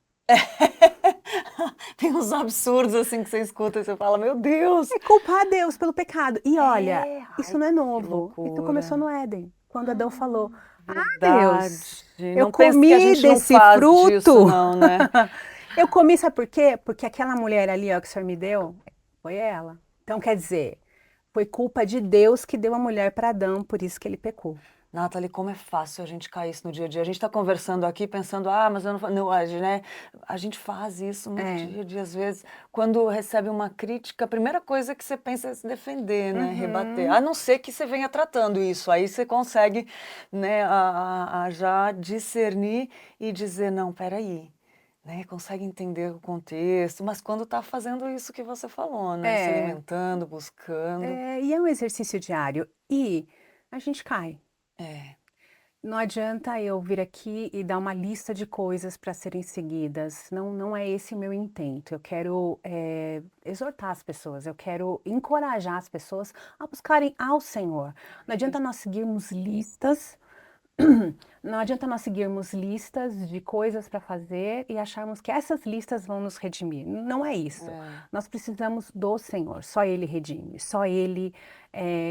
Tem uns absurdos assim que você escuta e você fala, meu Deus! É culpar a Deus pelo pecado. E olha, isso Ai, não é que novo. Isso começou loucura. no Éden, quando Adão falou: Verdade. Deus, eu Não pense que a comi gente não desse faz disso, fruto. não, né? Eu comi, sabe por quê? Porque aquela mulher ali, ó, que o Senhor me deu, foi ela. Então, quer dizer, foi culpa de Deus que deu a mulher para Adão, por isso que ele pecou. Nathalie, como é fácil a gente cair isso no dia a dia. A gente está conversando aqui pensando, mas eu não faço. Não, né? A gente faz isso no dia a dia, às vezes. Quando recebe uma crítica, a primeira coisa que você pensa é se defender, né? Rebater. A não ser que você venha tratando isso. Aí você consegue, né, a já discernir e dizer, não, peraí. Né, consegue entender o contexto, mas quando está fazendo isso que você falou, né? Se É, alimentando, buscando. e é um exercício diário. E a gente cai. É. Não adianta eu vir aqui e dar uma lista de coisas para serem seguidas. Não é esse o meu intento. Eu quero exortar as pessoas, eu quero encorajar as pessoas a buscarem ao Senhor. Não adianta nós seguirmos listas. Não adianta nós seguirmos listas de coisas para fazer e acharmos que essas listas vão nos redimir. Não é isso. Nós precisamos do Senhor. Só Ele redime. Só Ele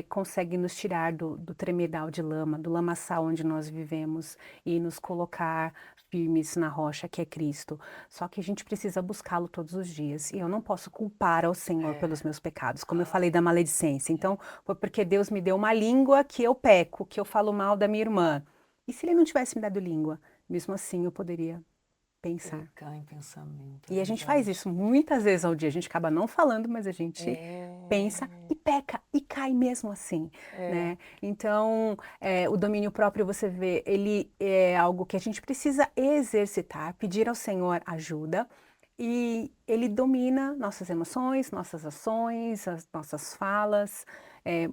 consegue nos tirar do tremedal de lama, do lamaçal onde nós vivemos e nos colocar firmes na rocha que é Cristo. Só que a gente precisa buscá-lo todos os dias. E eu não posso culpar ao Senhor pelos meus pecados, como eu falei da maledicência. Então, foi porque Deus me deu uma língua que eu peco, que eu falo mal da minha irmã. E se ele não tivesse me dado língua, mesmo assim eu poderia pensar. Ficar em pensamento. E a gente faz isso muitas vezes ao dia. A gente acaba não falando, mas a gente pensa e peca e cai mesmo assim, né? Então, o domínio próprio, você vê, ele é algo que a gente precisa exercitar, pedir ao Senhor ajuda. E ele domina nossas emoções, nossas ações, as nossas falas,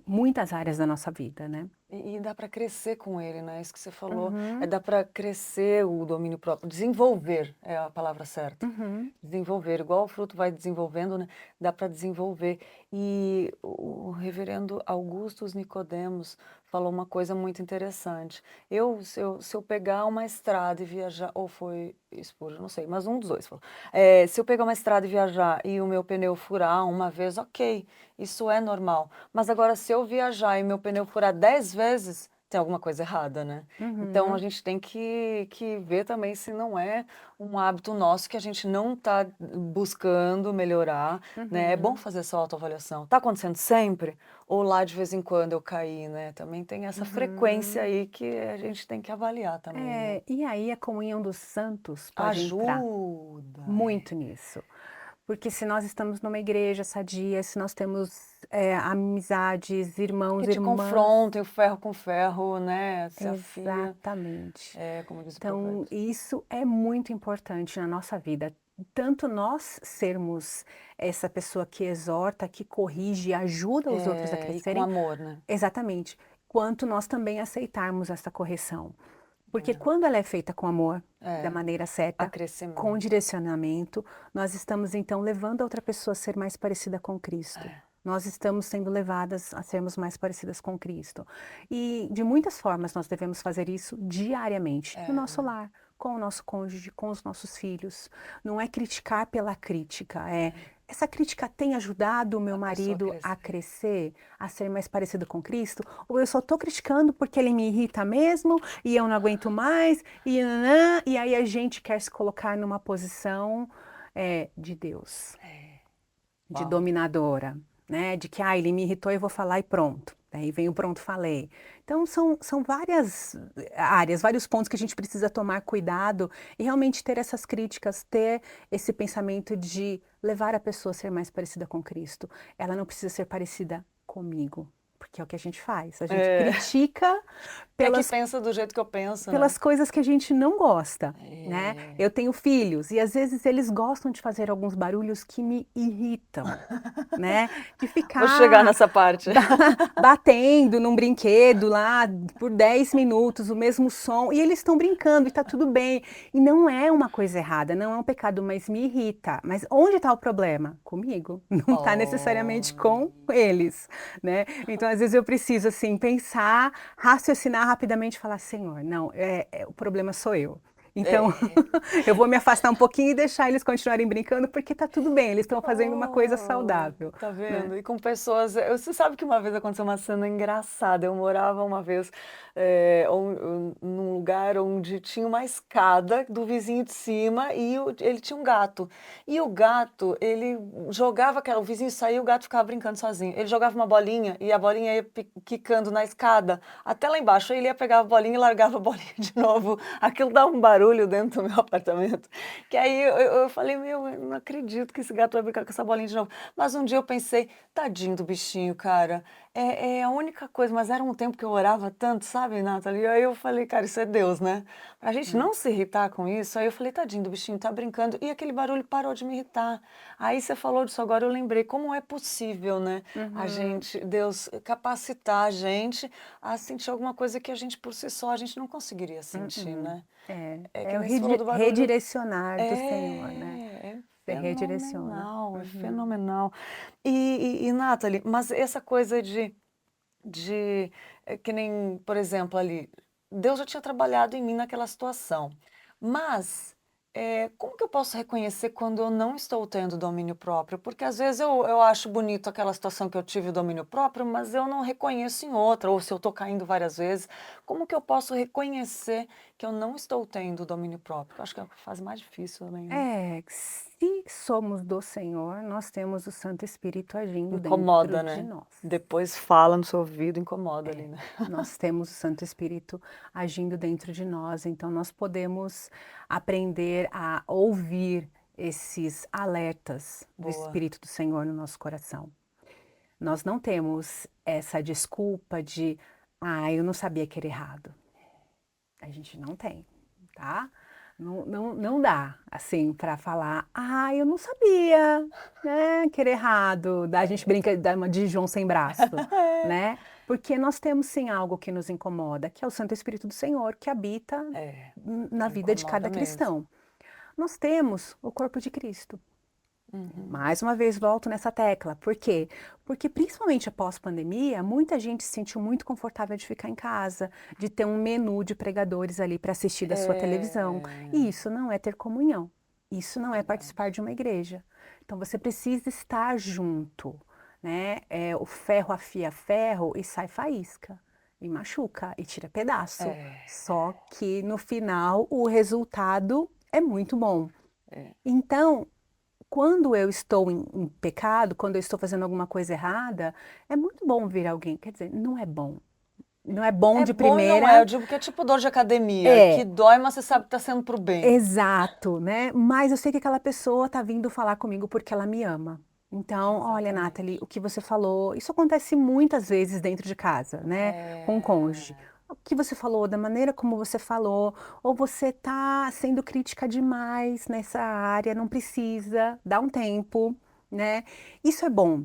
muitas áreas da nossa vida, né? E dá para crescer com ele, né? Isso que você falou. Dá para crescer o domínio próprio. Desenvolver é a palavra certa. Desenvolver. Igual o fruto vai desenvolvendo, né? Dá para desenvolver. E o reverendo Augustus Nicodemos falou uma coisa muito interessante. Se eu pegar uma estrada e viajar, ou foi Spurgeon, não sei, mas um dos dois falou. Se eu pegar uma estrada e viajar e o meu pneu furar uma vez, ok, isso é normal. Mas agora, se eu viajar e meu pneu furar 10 vezes, tem alguma coisa errada, né? Então, a gente tem que ver também se não é um hábito nosso que a gente não está buscando melhorar, né? É bom fazer essa autoavaliação. Está acontecendo sempre? Ou lá de vez em quando eu caí, né? Também tem essa frequência aí que a gente tem que avaliar também, né? E aí a comunhão dos santos pode entrar Ajuda. muito nisso. Porque se nós estamos numa igreja sadia, se nós temos amizades, irmãos, Que te irmãs. confrontem o ferro com ferro, né? Se afia. Exatamente. Como diz o Então, provérbio. isso é muito importante na nossa vida. Tanto nós sermos essa pessoa que exorta, que corrige, ajuda os outros a E crescerem. com amor, né? Exatamente. Quanto nós também aceitarmos essa correção. Porque quando ela é feita com amor, da maneira certa, Acrescimento. com direcionamento, nós estamos então levando a outra pessoa a ser mais parecida com Cristo. nós estamos sendo levadas a sermos mais parecidas com Cristo. E de muitas formas nós devemos fazer isso diariamente, no nosso lar, com o nosso cônjuge, com os nossos filhos. Não é criticar pela crítica, essa crítica tem ajudado o meu marido a crescer, a ser mais parecido com Cristo? Ou eu só estou criticando porque ele me irrita mesmo e eu não aguento mais e aí a gente quer se colocar numa posição de Deus, de dominadora, né? De que ele me irritou, eu vou falar e pronto. Daí vem o pronto falei. Então são várias áreas, vários pontos que a gente precisa tomar cuidado e realmente ter essas críticas, ter esse pensamento de levar a pessoa a ser mais parecida com Cristo. Ela não precisa ser parecida comigo, porque é o que a gente faz. A gente critica pelas... que pensa do jeito que eu penso, pelas coisas que a gente não gosta, né? Eu tenho filhos e às vezes eles gostam de fazer alguns barulhos que me irritam, né? De ficar... Vou chegar nessa parte. Batendo num brinquedo lá por 10 minutos, o mesmo som, e eles estão brincando e tá tudo bem. E não é uma coisa errada, não é um pecado, mas me irrita. Mas onde está o problema? Comigo. Não está necessariamente com eles, né? Então, às vezes eu preciso, assim, pensar, raciocinar rapidamente e falar, Senhor, não, o problema sou eu. Então, eu vou me afastar um pouquinho e deixar eles continuarem brincando, porque tá tudo bem, eles estão fazendo uma coisa saudável. Tá vendo? Né? E com pessoas... Você sabe que uma vez aconteceu uma cena engraçada. Eu morava uma vez num lugar onde tinha uma escada do vizinho de cima e ele tinha um gato. E o gato, ele jogava o vizinho saía e o gato ficava brincando sozinho. Ele jogava uma bolinha e a bolinha ia quicando na escada até lá embaixo. Aí ele ia pegar a bolinha e largava a bolinha de novo. Aquilo dava um barulho dentro do meu apartamento. Que aí eu falei, eu não acredito que esse gato vai brincar com essa bolinha de novo. Mas um dia eu pensei, tadinho do bichinho, cara. É a única coisa, mas era um tempo que eu orava tanto, sabe, Nathalie? E aí eu falei, cara, isso é Deus, né? Pra gente não se irritar com isso, aí eu falei, tadinho do bichinho, tá brincando. E aquele barulho parou de me irritar. Aí você falou disso agora, eu lembrei como é possível, né? A gente, Deus capacitar a gente a sentir alguma coisa que a gente, por si só, a gente não conseguiria sentir, né? É o redirecionar do Senhor, né? É redireciona. fenomenal, é fenomenal. E Nathalie, mas essa coisa de que nem, por exemplo, ali, Deus já tinha trabalhado em mim naquela situação, mas como que eu posso reconhecer quando eu não estou tendo domínio próprio? Porque às vezes eu acho bonito aquela situação que eu tive domínio próprio, mas eu não reconheço em outra, ou se eu estou caindo várias vezes, como que eu posso reconhecer que eu não estou tendo domínio próprio? Eu acho que é a fase mais difícil também, né? Se somos do Senhor, nós temos o Santo Espírito agindo Incomoda, dentro né? de nós. Depois fala no seu ouvido, incomoda ali, né? Nós temos o Santo Espírito agindo dentro de nós, então nós podemos aprender a ouvir esses alertas do Espírito do Senhor no nosso coração. Nós não temos essa desculpa de, eu não sabia que era errado. A gente não tem, tá? Não dá, assim, para falar, eu não sabia, né, que era errado. A gente brinca de João sem braço, né? Porque nós temos, sim, algo que nos incomoda, que é o Santo Espírito do Senhor, que habita na vida de cada cristão. Nós temos o corpo de Cristo. Mais uma vez volto nessa tecla. Por quê? Porque principalmente após pandemia, muita gente se sentiu muito confortável de ficar em casa, de ter um menu de pregadores ali para assistir da sua televisão. E isso não é ter comunhão. Isso não é participar de uma igreja. Então você precisa estar junto, né? O ferro afia ferro e sai faísca. E machuca, e tira pedaço. Só que no final o resultado é muito bom. Então, quando eu estou em pecado, quando eu estou fazendo alguma coisa errada, é muito bom vir alguém. Quer dizer, não é bom. Não é bom de primeira. Não é, eu digo que é tipo dor de academia, que dói, mas você sabe que está sendo pro bem. Exato, né? Mas eu sei que aquela pessoa está vindo falar comigo porque ela me ama. Então, olha, Nathalie, o que você falou, isso acontece muitas vezes dentro de casa, né? Com o cônjuge. O que você falou, da maneira como você falou, ou você está sendo crítica demais nessa área, não precisa, dá um tempo, né? Isso é bom.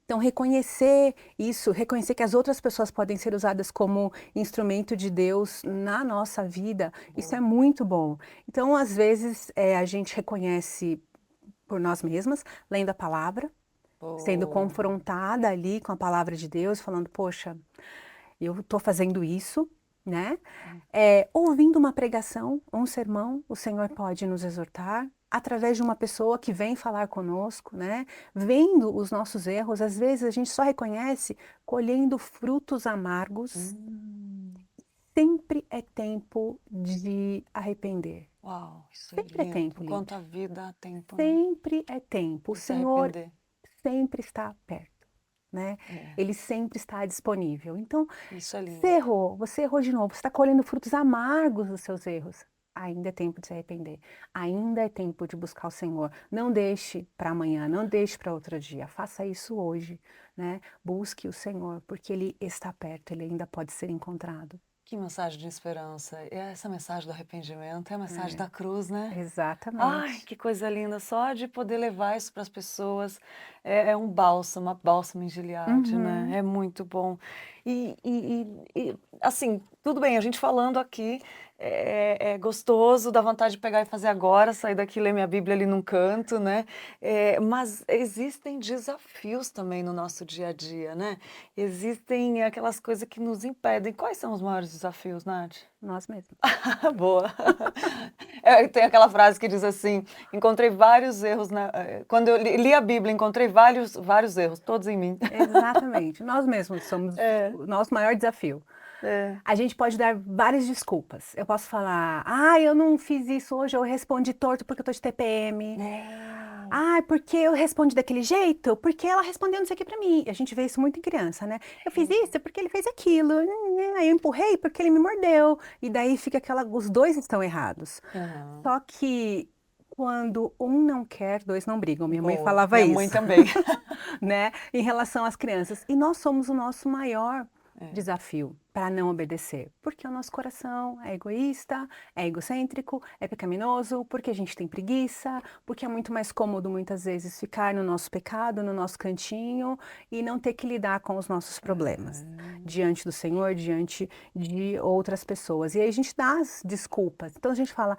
Então, reconhecer isso, reconhecer que as outras pessoas podem ser usadas como instrumento de Deus na nossa vida, isso é muito bom. Então, às vezes, a gente reconhece por nós mesmas, lendo a palavra, sendo Oh, confrontada ali com a palavra de Deus, falando, poxa, eu estou fazendo isso, né? Ouvindo uma pregação, um sermão, o Senhor pode nos exortar através de uma pessoa que vem falar conosco, né? Vendo os nossos erros, às vezes a gente só reconhece colhendo frutos amargos. hum, Sempre é tempo de arrepender. uau, isso é Sempre é lindo. tempo, Enquanto Lídia. há vida, há tempo, né? Sempre é tempo. O De se Senhor arrepender. sempre está perto, né? É, Ele sempre está disponível. Então, isso é lindo. você errou de novo, você está colhendo frutos amargos dos seus erros. Ainda é tempo de se arrepender. Ainda é tempo de buscar o Senhor. Não deixe para amanhã, não deixe para outro dia. Faça isso hoje, né? Busque o Senhor, porque Ele está perto, Ele ainda pode ser encontrado. Que mensagem de esperança. E essa mensagem do arrependimento é a mensagem É, da cruz, né? Ai, exatamente. que coisa linda. Só de poder levar isso para as pessoas é um bálsamo, uma bálsamo em Gileade, né? Uhum. É muito bom. Assim, tudo bem, a gente falando aqui é gostoso, dá vontade de pegar e fazer agora, sair daqui e ler minha Bíblia ali num canto, né? Mas existem desafios também no nosso dia a dia, né? Existem aquelas coisas que nos impedem. Quais são os maiores desafios, Nath? Nós mesmos. Boa. Tem aquela frase que diz assim: encontrei vários erros quando eu li a Bíblia, encontrei vários erros, todos em mim. Exatamente. Nós mesmos somos É, o nosso maior desafio. é. A gente pode dar várias desculpas. Eu posso falar, eu não fiz isso hoje, eu respondi torto porque eu tô de TPM. É. Porque eu respondi daquele jeito, porque ela respondeu não sei o que pra mim. A gente vê isso muito em criança, né? Eu fiz isso porque ele fez aquilo. Aí eu empurrei porque ele me mordeu. E daí fica os dois estão errados. Aham. Só que quando um não quer, dois não brigam. Minha mãe Boa. falava Minha mãe isso. também. Né, em relação às crianças. E nós somos o nosso maior É. desafio para não obedecer, porque o nosso coração é egoísta, é egocêntrico, é pecaminoso, porque a gente tem preguiça, porque é muito mais cômodo muitas vezes ficar no nosso pecado, no nosso cantinho e não ter que lidar com os nossos problemas diante do Senhor, diante de outras pessoas. E aí a gente dá as desculpas. Então a gente fala: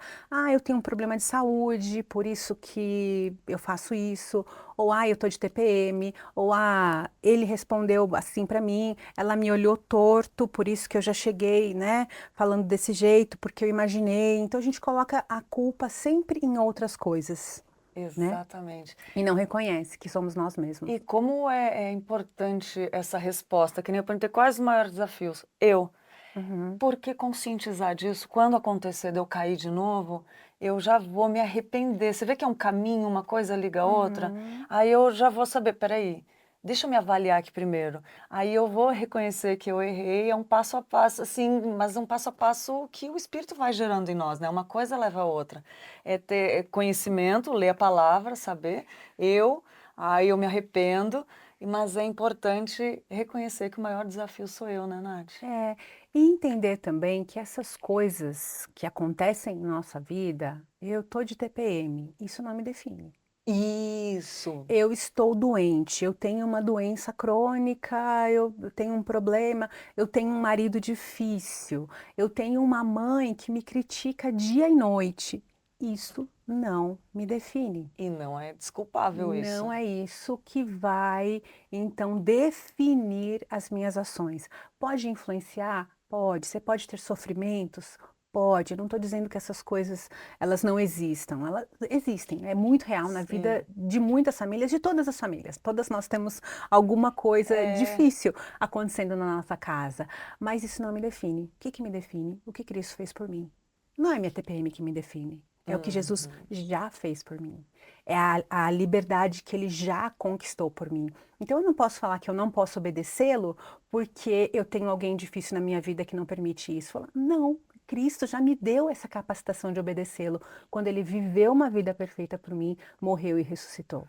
eu tenho um problema de saúde, por isso que eu faço isso, ou eu tô de TPM, ou ele respondeu assim para mim, ela me olhou torto, por isso que eu já cheguei, né, falando desse jeito, porque eu imaginei. Então a gente coloca a culpa sempre em outras coisas, né? Exatamente. E não reconhece que somos nós mesmos. E como é importante essa resposta, que nem eu perguntei quais os maiores desafios? Eu. Uhum, Porque conscientizar disso, quando acontecer de eu cair de novo, eu já vou me arrepender. Você vê que é um caminho, uma coisa liga a outra, uhum. aí eu já vou saber, peraí, deixa eu me avaliar aqui primeiro. Aí eu vou reconhecer que eu errei, é um passo a passo, assim, mas um passo a passo que o Espírito vai gerando em nós, né? Uma coisa leva a outra. É ter conhecimento, ler a palavra, saber, aí eu me arrependo, mas é importante reconhecer que o maior desafio sou eu, né, Nath? E entender também que essas coisas que acontecem em nossa vida, eu tô de TPM, isso não me define. Isso. Eu estou doente, eu tenho uma doença crônica, eu tenho um problema, eu tenho um marido difícil, eu tenho uma mãe que me critica dia e noite. Isso não me define. E não é desculpável isso. Não é isso que vai, então, definir as minhas ações. Pode influenciar? Pode. Você pode ter sofrimentos? Pode. Eu não estou dizendo que essas coisas, elas não existam. Elas existem. É muito real na Sim. vida de muitas famílias, de todas as famílias. Todas nós temos alguma coisa É, difícil acontecendo na nossa casa. Mas isso não me define. O que que me define? O que Cristo fez por mim? Não é minha TPM que me define. É o que Jesus uhum. já fez por mim. É a liberdade que ele já conquistou por mim. Então eu não posso falar que eu não posso obedecê-lo porque eu tenho alguém difícil na minha vida que não permite isso. Não, Cristo já me deu essa capacitação de obedecê-lo quando ele viveu uma vida perfeita por mim, morreu e ressuscitou.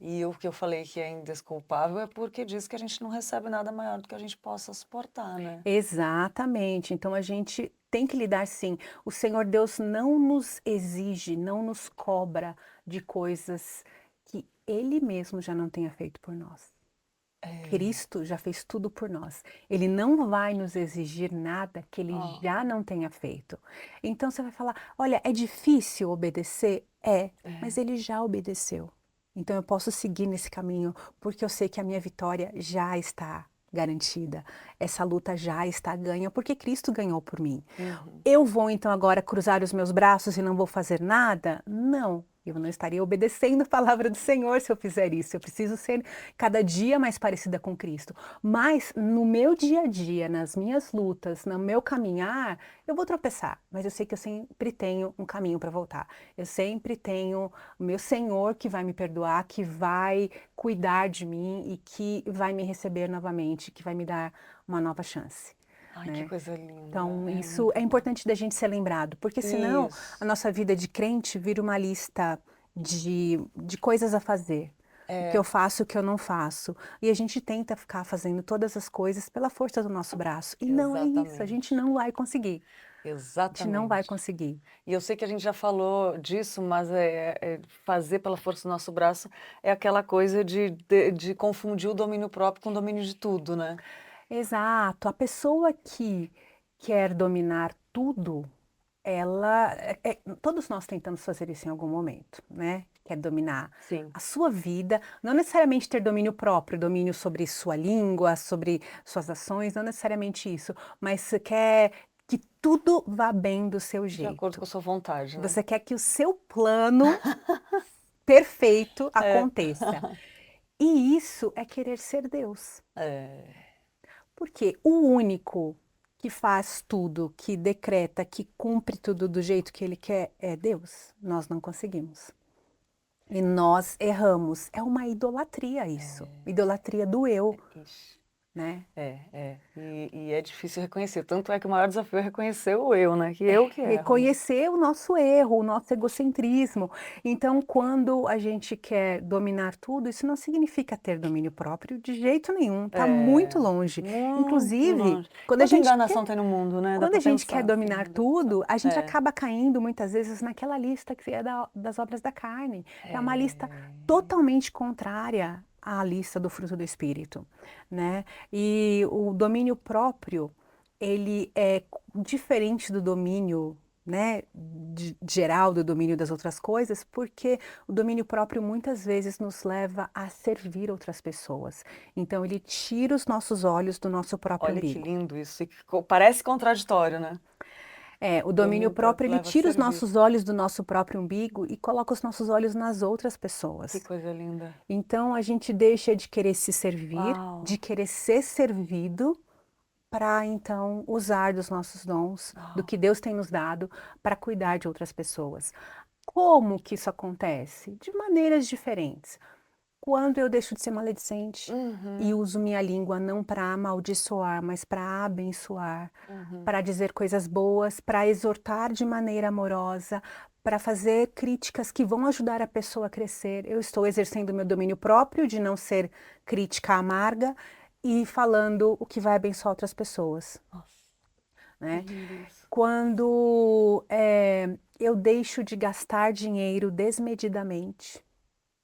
E o que eu falei que é indesculpável é porque diz que a gente não recebe nada maior do que a gente possa suportar, né? Exatamente. Então a gente tem que lidar sim. O Senhor Deus não nos exige, não nos cobra de coisas que Ele mesmo já não tenha feito por nós. É. Cristo já fez tudo por nós. Ele não vai nos exigir nada que Ele Ó, já não tenha feito. Então você vai falar: olha, é difícil obedecer? É, mas é. Ele já obedeceu. Então eu posso seguir nesse caminho, porque eu sei que a minha vitória já está garantida. Essa luta já está ganha, porque Cristo ganhou por mim. Uhum. Eu vou então agora cruzar os meus braços e não vou fazer nada? Não, eu não estaria obedecendo a palavra do Senhor se eu fizer isso. Eu preciso ser cada dia mais parecida com Cristo. Mas no meu dia a dia, nas minhas lutas, no meu caminhar, eu vou tropeçar, mas eu sei que eu sempre tenho um caminho para voltar. Eu sempre tenho o meu Senhor que vai me perdoar, que vai cuidar de mim e que vai me receber novamente, que vai me dar uma nova chance, Ai, que né? coisa linda. Então, É isso muito é bom. importante da gente ser lembrado, porque senão a Isso. nossa vida de crente vira uma lista de coisas a fazer. O que É, eu faço, o que eu não faço. E a gente tenta ficar fazendo todas as coisas pela força do nosso braço. E não é isso, a gente exatamente. não vai conseguir. A gente não vai Exatamente. conseguir. E eu sei que a gente já falou disso, mas fazer pela força do nosso braço é aquela coisa de confundir o domínio próprio com o domínio de tudo, né? Exato. A pessoa que quer dominar tudo, todos nós tentamos fazer isso em algum momento, né? Quer dominar Sim. a sua vida, não necessariamente ter domínio próprio, domínio sobre sua língua, sobre suas ações, não necessariamente isso, mas você quer que tudo vá bem do seu De acordo com jeito. a sua vontade, né? Você quer que o seu plano perfeito É. aconteça. E isso é querer ser Deus. É. Porque o único que faz tudo, que decreta, que cumpre tudo do jeito que ele quer é Deus. Nós não conseguimos. E nós erramos. É uma idolatria isso. Idolatria do eu, Ixi. né? E é difícil reconhecer. Tanto é que o maior desafio é reconhecer o eu, né? Que eu que erro, né? Reconhecer o nosso erro, o nosso egocentrismo. Então, quando a gente quer dominar tudo, isso não significa ter domínio próprio de jeito nenhum. Está muito É. longe. Muito Inclusive, longe. Quanta enganação tem no mundo, né? Dá quando a para gente quer pensar dominar assim. tudo, a gente É. acaba caindo muitas vezes naquela lista que é das obras da carne. É uma lista É. totalmente contrária à lista do fruto do Espírito, né? E o domínio próprio, ele é diferente do domínio, né, geral do domínio das outras coisas, porque o domínio próprio muitas vezes nos leva a servir outras pessoas. Então, ele tira os nossos olhos do nosso próprio Olha que umbigo. lindo isso. Parece contraditório, né? O domínio Domínio próprio, próprio ele leva a tira os servir. nossos olhos do nosso próprio umbigo e coloca os nossos olhos nas outras Que pessoas. coisa linda. Então, a gente deixa de querer se servir, de Uau. querer ser servido, para então usar dos nossos dons, do Uau. que Deus tem nos dado, para cuidar de outras pessoas. Como que isso acontece? De maneiras diferentes. Quando eu deixo de ser maledicente e Uhum, uso minha língua não para amaldiçoar, mas para abençoar, uhum. para dizer coisas boas, para exortar de maneira amorosa, para fazer críticas que vão ajudar a pessoa a crescer. Eu estou exercendo meu domínio próprio de não ser crítica amarga e falando o que vai abençoar outras pessoas, Nossa, que né? lindo isso. Quando eu deixo de gastar dinheiro desmedidamente,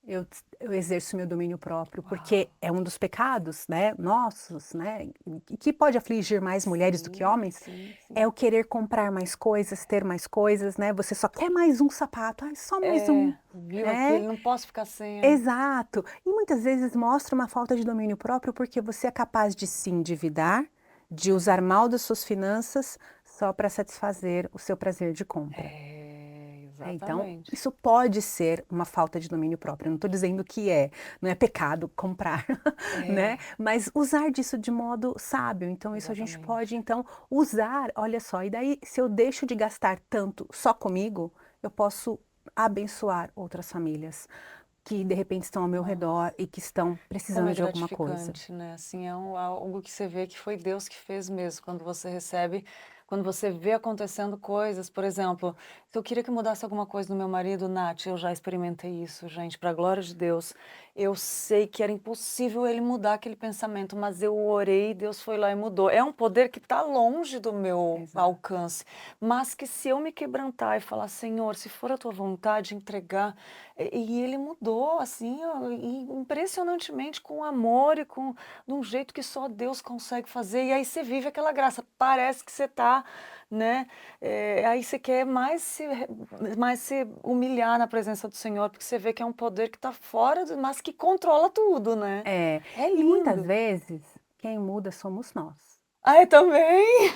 eu, eu exerço meu domínio próprio, porque Uau. é um dos pecados, né, nossos, né, e que pode afligir mais mulheres do que Sim, homens, sim, é sim. o querer comprar mais coisas, ter mais coisas, né? Você só quer mais um sapato, ai, só mais um, Viu né? aquele, não posso ficar sem. Exato. E muitas vezes mostra uma falta de domínio próprio porque você é capaz de se endividar, de usar mal das suas finanças só para satisfazer o seu prazer de compra. Então, Exatamente. isso pode ser uma falta de domínio próprio. Eu não estou dizendo que não é pecado comprar, né? É, Mas usar disso de modo sábio. Então, isso a gente exatamente. pode, então, usar, olha só, e daí, se eu deixo de gastar tanto só comigo, eu posso abençoar outras famílias que de repente estão ao meu redor Nossa, e que estão como precisando é de alguma coisa. gratificante, né? Assim, é algo que você vê que foi Deus que fez mesmo, quando você recebe, quando você vê acontecendo coisas, por exemplo, se eu queria que mudasse alguma coisa no meu marido, Nath, eu já experimentei isso, gente, para a glória de Deus. Eu sei que era impossível ele mudar aquele pensamento, mas eu orei e Deus foi lá e mudou. É um poder que está longe do meu Exato. alcance, mas que se eu me quebrantar e falar, Senhor, se for a tua vontade, entregar. E ele mudou, assim, ó, e impressionantemente com amor e de um jeito que só Deus consegue fazer. E aí você vive aquela graça. Parece que você está né? Aí você quer mais se humilhar na presença do Senhor, porque você vê que é um poder que está fora, mas que controla tudo, né? É, É e muitas lindo. vezes quem muda somos nós. Ai, também.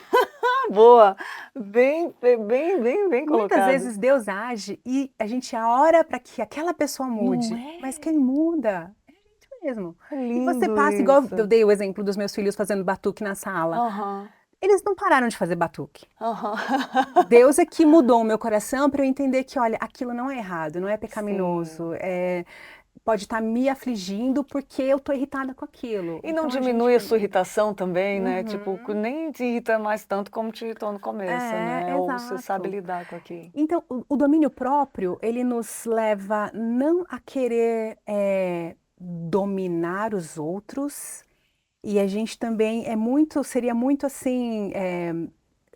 Boa. Bem Muitas colocado. vezes Deus age e a gente ora para que aquela pessoa Não mude, mas é? quem muda é a gente mesmo. É E você lindo passa, igual eu isso. dei o exemplo dos meus filhos fazendo batuque na sala. Aham, Eles não pararam de fazer batuque. aham. Deus é que mudou o meu coração para eu entender que, olha, aquilo não é errado, não é pecaminoso, Sim. pode estar me afligindo porque eu estou irritada com aquilo. E não Então a gente diminui a sua pergunta. irritação também, né? Tipo, Uhum. nem te irrita mais tanto como te irritou no começo, né? Ou você sabe Exato. lidar com aquilo. Então, o domínio próprio, ele nos leva não a querer dominar os outros, e a gente também seria muito assim,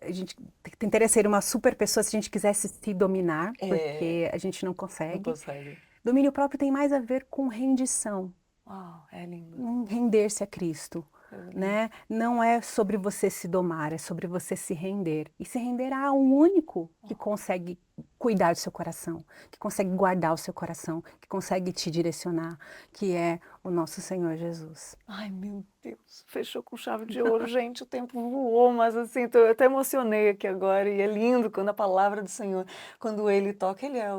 a gente tentaria ser uma super pessoa se a gente quisesse se dominar, É, porque a gente não não consegue. consegue. Domínio próprio tem mais a ver com rendição, Uau, é lindo. render-se a Cristo, Coisa linda. né? Não é sobre você se domar, é sobre você se render. E se render a um único que consegue cuidar do seu coração, que consegue guardar o seu coração, que consegue te direcionar, que é o nosso Senhor Jesus. Ai, meu Deus, fechou com chave de ouro, gente. O tempo voou, mas assim, eu até emocionei aqui agora. E é lindo quando a palavra do Senhor, quando Ele toca, Ele é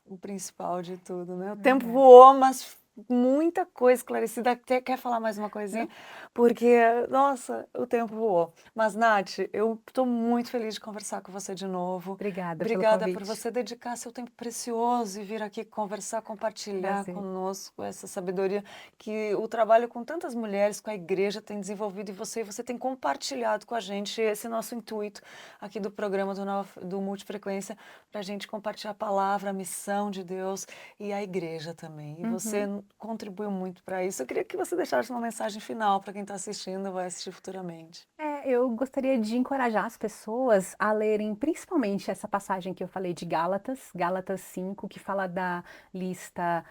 o principal de tudo, né? O tempo Verdade. voou, mas muita coisa esclarecida. Até quer falar mais uma coisinha? Não, Porque, nossa, o tempo voou. Mas, Nath, eu estou muito feliz de conversar com você de novo. obrigada pelo Obrigada por convite. você dedicar seu tempo precioso e vir aqui conversar, compartilhar Prazer. conosco essa sabedoria que o trabalho com tantas mulheres, com a igreja tem desenvolvido e você tem compartilhado com a gente. Esse é nosso intuito aqui do programa do Multifrequência, para a gente compartilhar a palavra, a missão de Deus e a igreja também. E você Uhum. contribuiu muito para isso. Eu queria que você deixasse uma mensagem final para quem está assistindo ou vai assistir futuramente. Eu gostaria de encorajar as pessoas a lerem principalmente essa passagem que eu falei de Gálatas, Gálatas 5, que fala da lista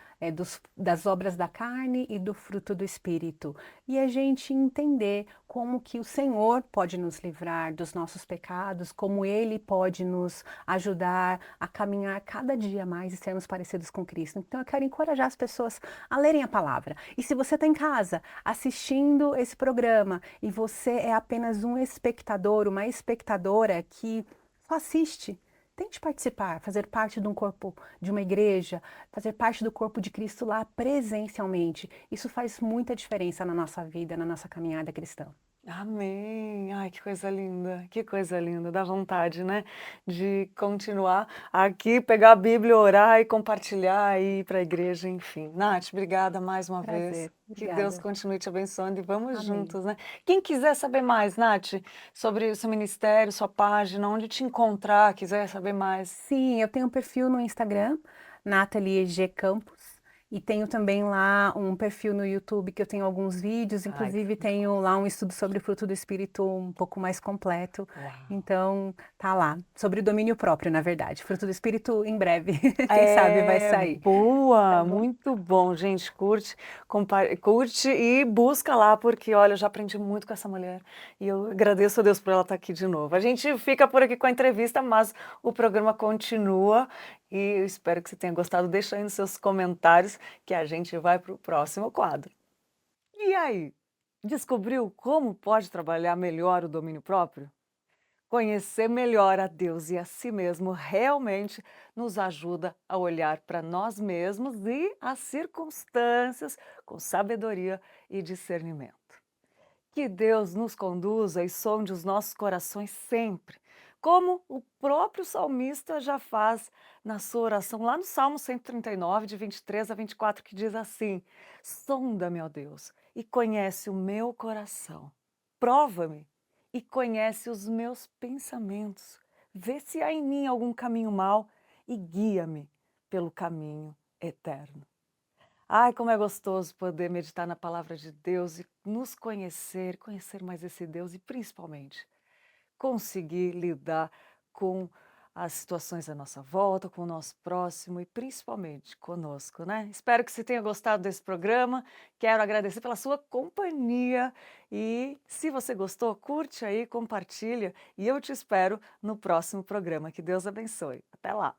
das obras da carne e do fruto do Espírito. E a gente entender como que o Senhor pode nos livrar dos nossos pecados, como Ele pode nos ajudar a caminhar cada dia mais e sermos parecidos com Cristo. Então eu quero encorajar as pessoas a lerem a palavra. E se você está em casa assistindo esse programa e você é apenas um espectador, uma espectadora que só assiste, tente participar, fazer parte de um corpo, de uma igreja, fazer parte do corpo de Cristo lá presencialmente. Isso faz muita diferença na nossa vida, na nossa caminhada cristã. Amém. Ai, que coisa linda, dá vontade, né, de continuar aqui, pegar a Bíblia, orar e compartilhar e ir para a igreja, enfim. Nath, obrigada mais uma vez. Prazer. Que Deus Obrigada. continue te abençoando e vamos Amém. juntos, né? Quem quiser saber mais, Nath, sobre o seu ministério, sua página, onde te encontrar, quiser saber mais. Sim, eu tenho um perfil no Instagram, Nathalie G. Campos, e tenho também lá um perfil no YouTube que eu tenho alguns vídeos, Ai, inclusive tenho lá um estudo sobre o fruto do Espírito um pouco mais completo. uau. Então, tá lá, sobre domínio próprio, na verdade. Fruto do Espírito em breve, quem sabe vai É, sair, tá boa, bom? muito bom, gente. Curte e busca lá, porque olha, eu já aprendi muito com essa mulher e eu agradeço a Deus por ela estar aqui de novo. A gente fica por aqui com a entrevista, mas o programa continua e eu espero que você tenha gostado. Deixa aí nos seus comentários que a gente vai para o próximo quadro. E aí, descobriu como pode trabalhar melhor o domínio próprio? Conhecer melhor a Deus e a si mesmo realmente nos ajuda a olhar para nós mesmos e as circunstâncias com sabedoria e discernimento. Que Deus nos conduza e sonde os nossos corações sempre, como o próprio salmista já faz na sua oração, lá no Salmo 139, de 23 a 24, que diz assim: Sonda-me, ó Deus, e conhece o meu coração. Prova-me e conhece os meus pensamentos. Vê se há em mim algum caminho mau e guia-me pelo caminho eterno. Ai, como é gostoso poder meditar na palavra de Deus e nos conhecer mais esse Deus e principalmente conseguir lidar com as situações à nossa volta, com o nosso próximo e principalmente conosco, né? Espero que você tenha gostado desse programa. Quero agradecer pela sua companhia e se você gostou, curte aí, compartilha e eu te espero no próximo programa. Que Deus abençoe. Até lá!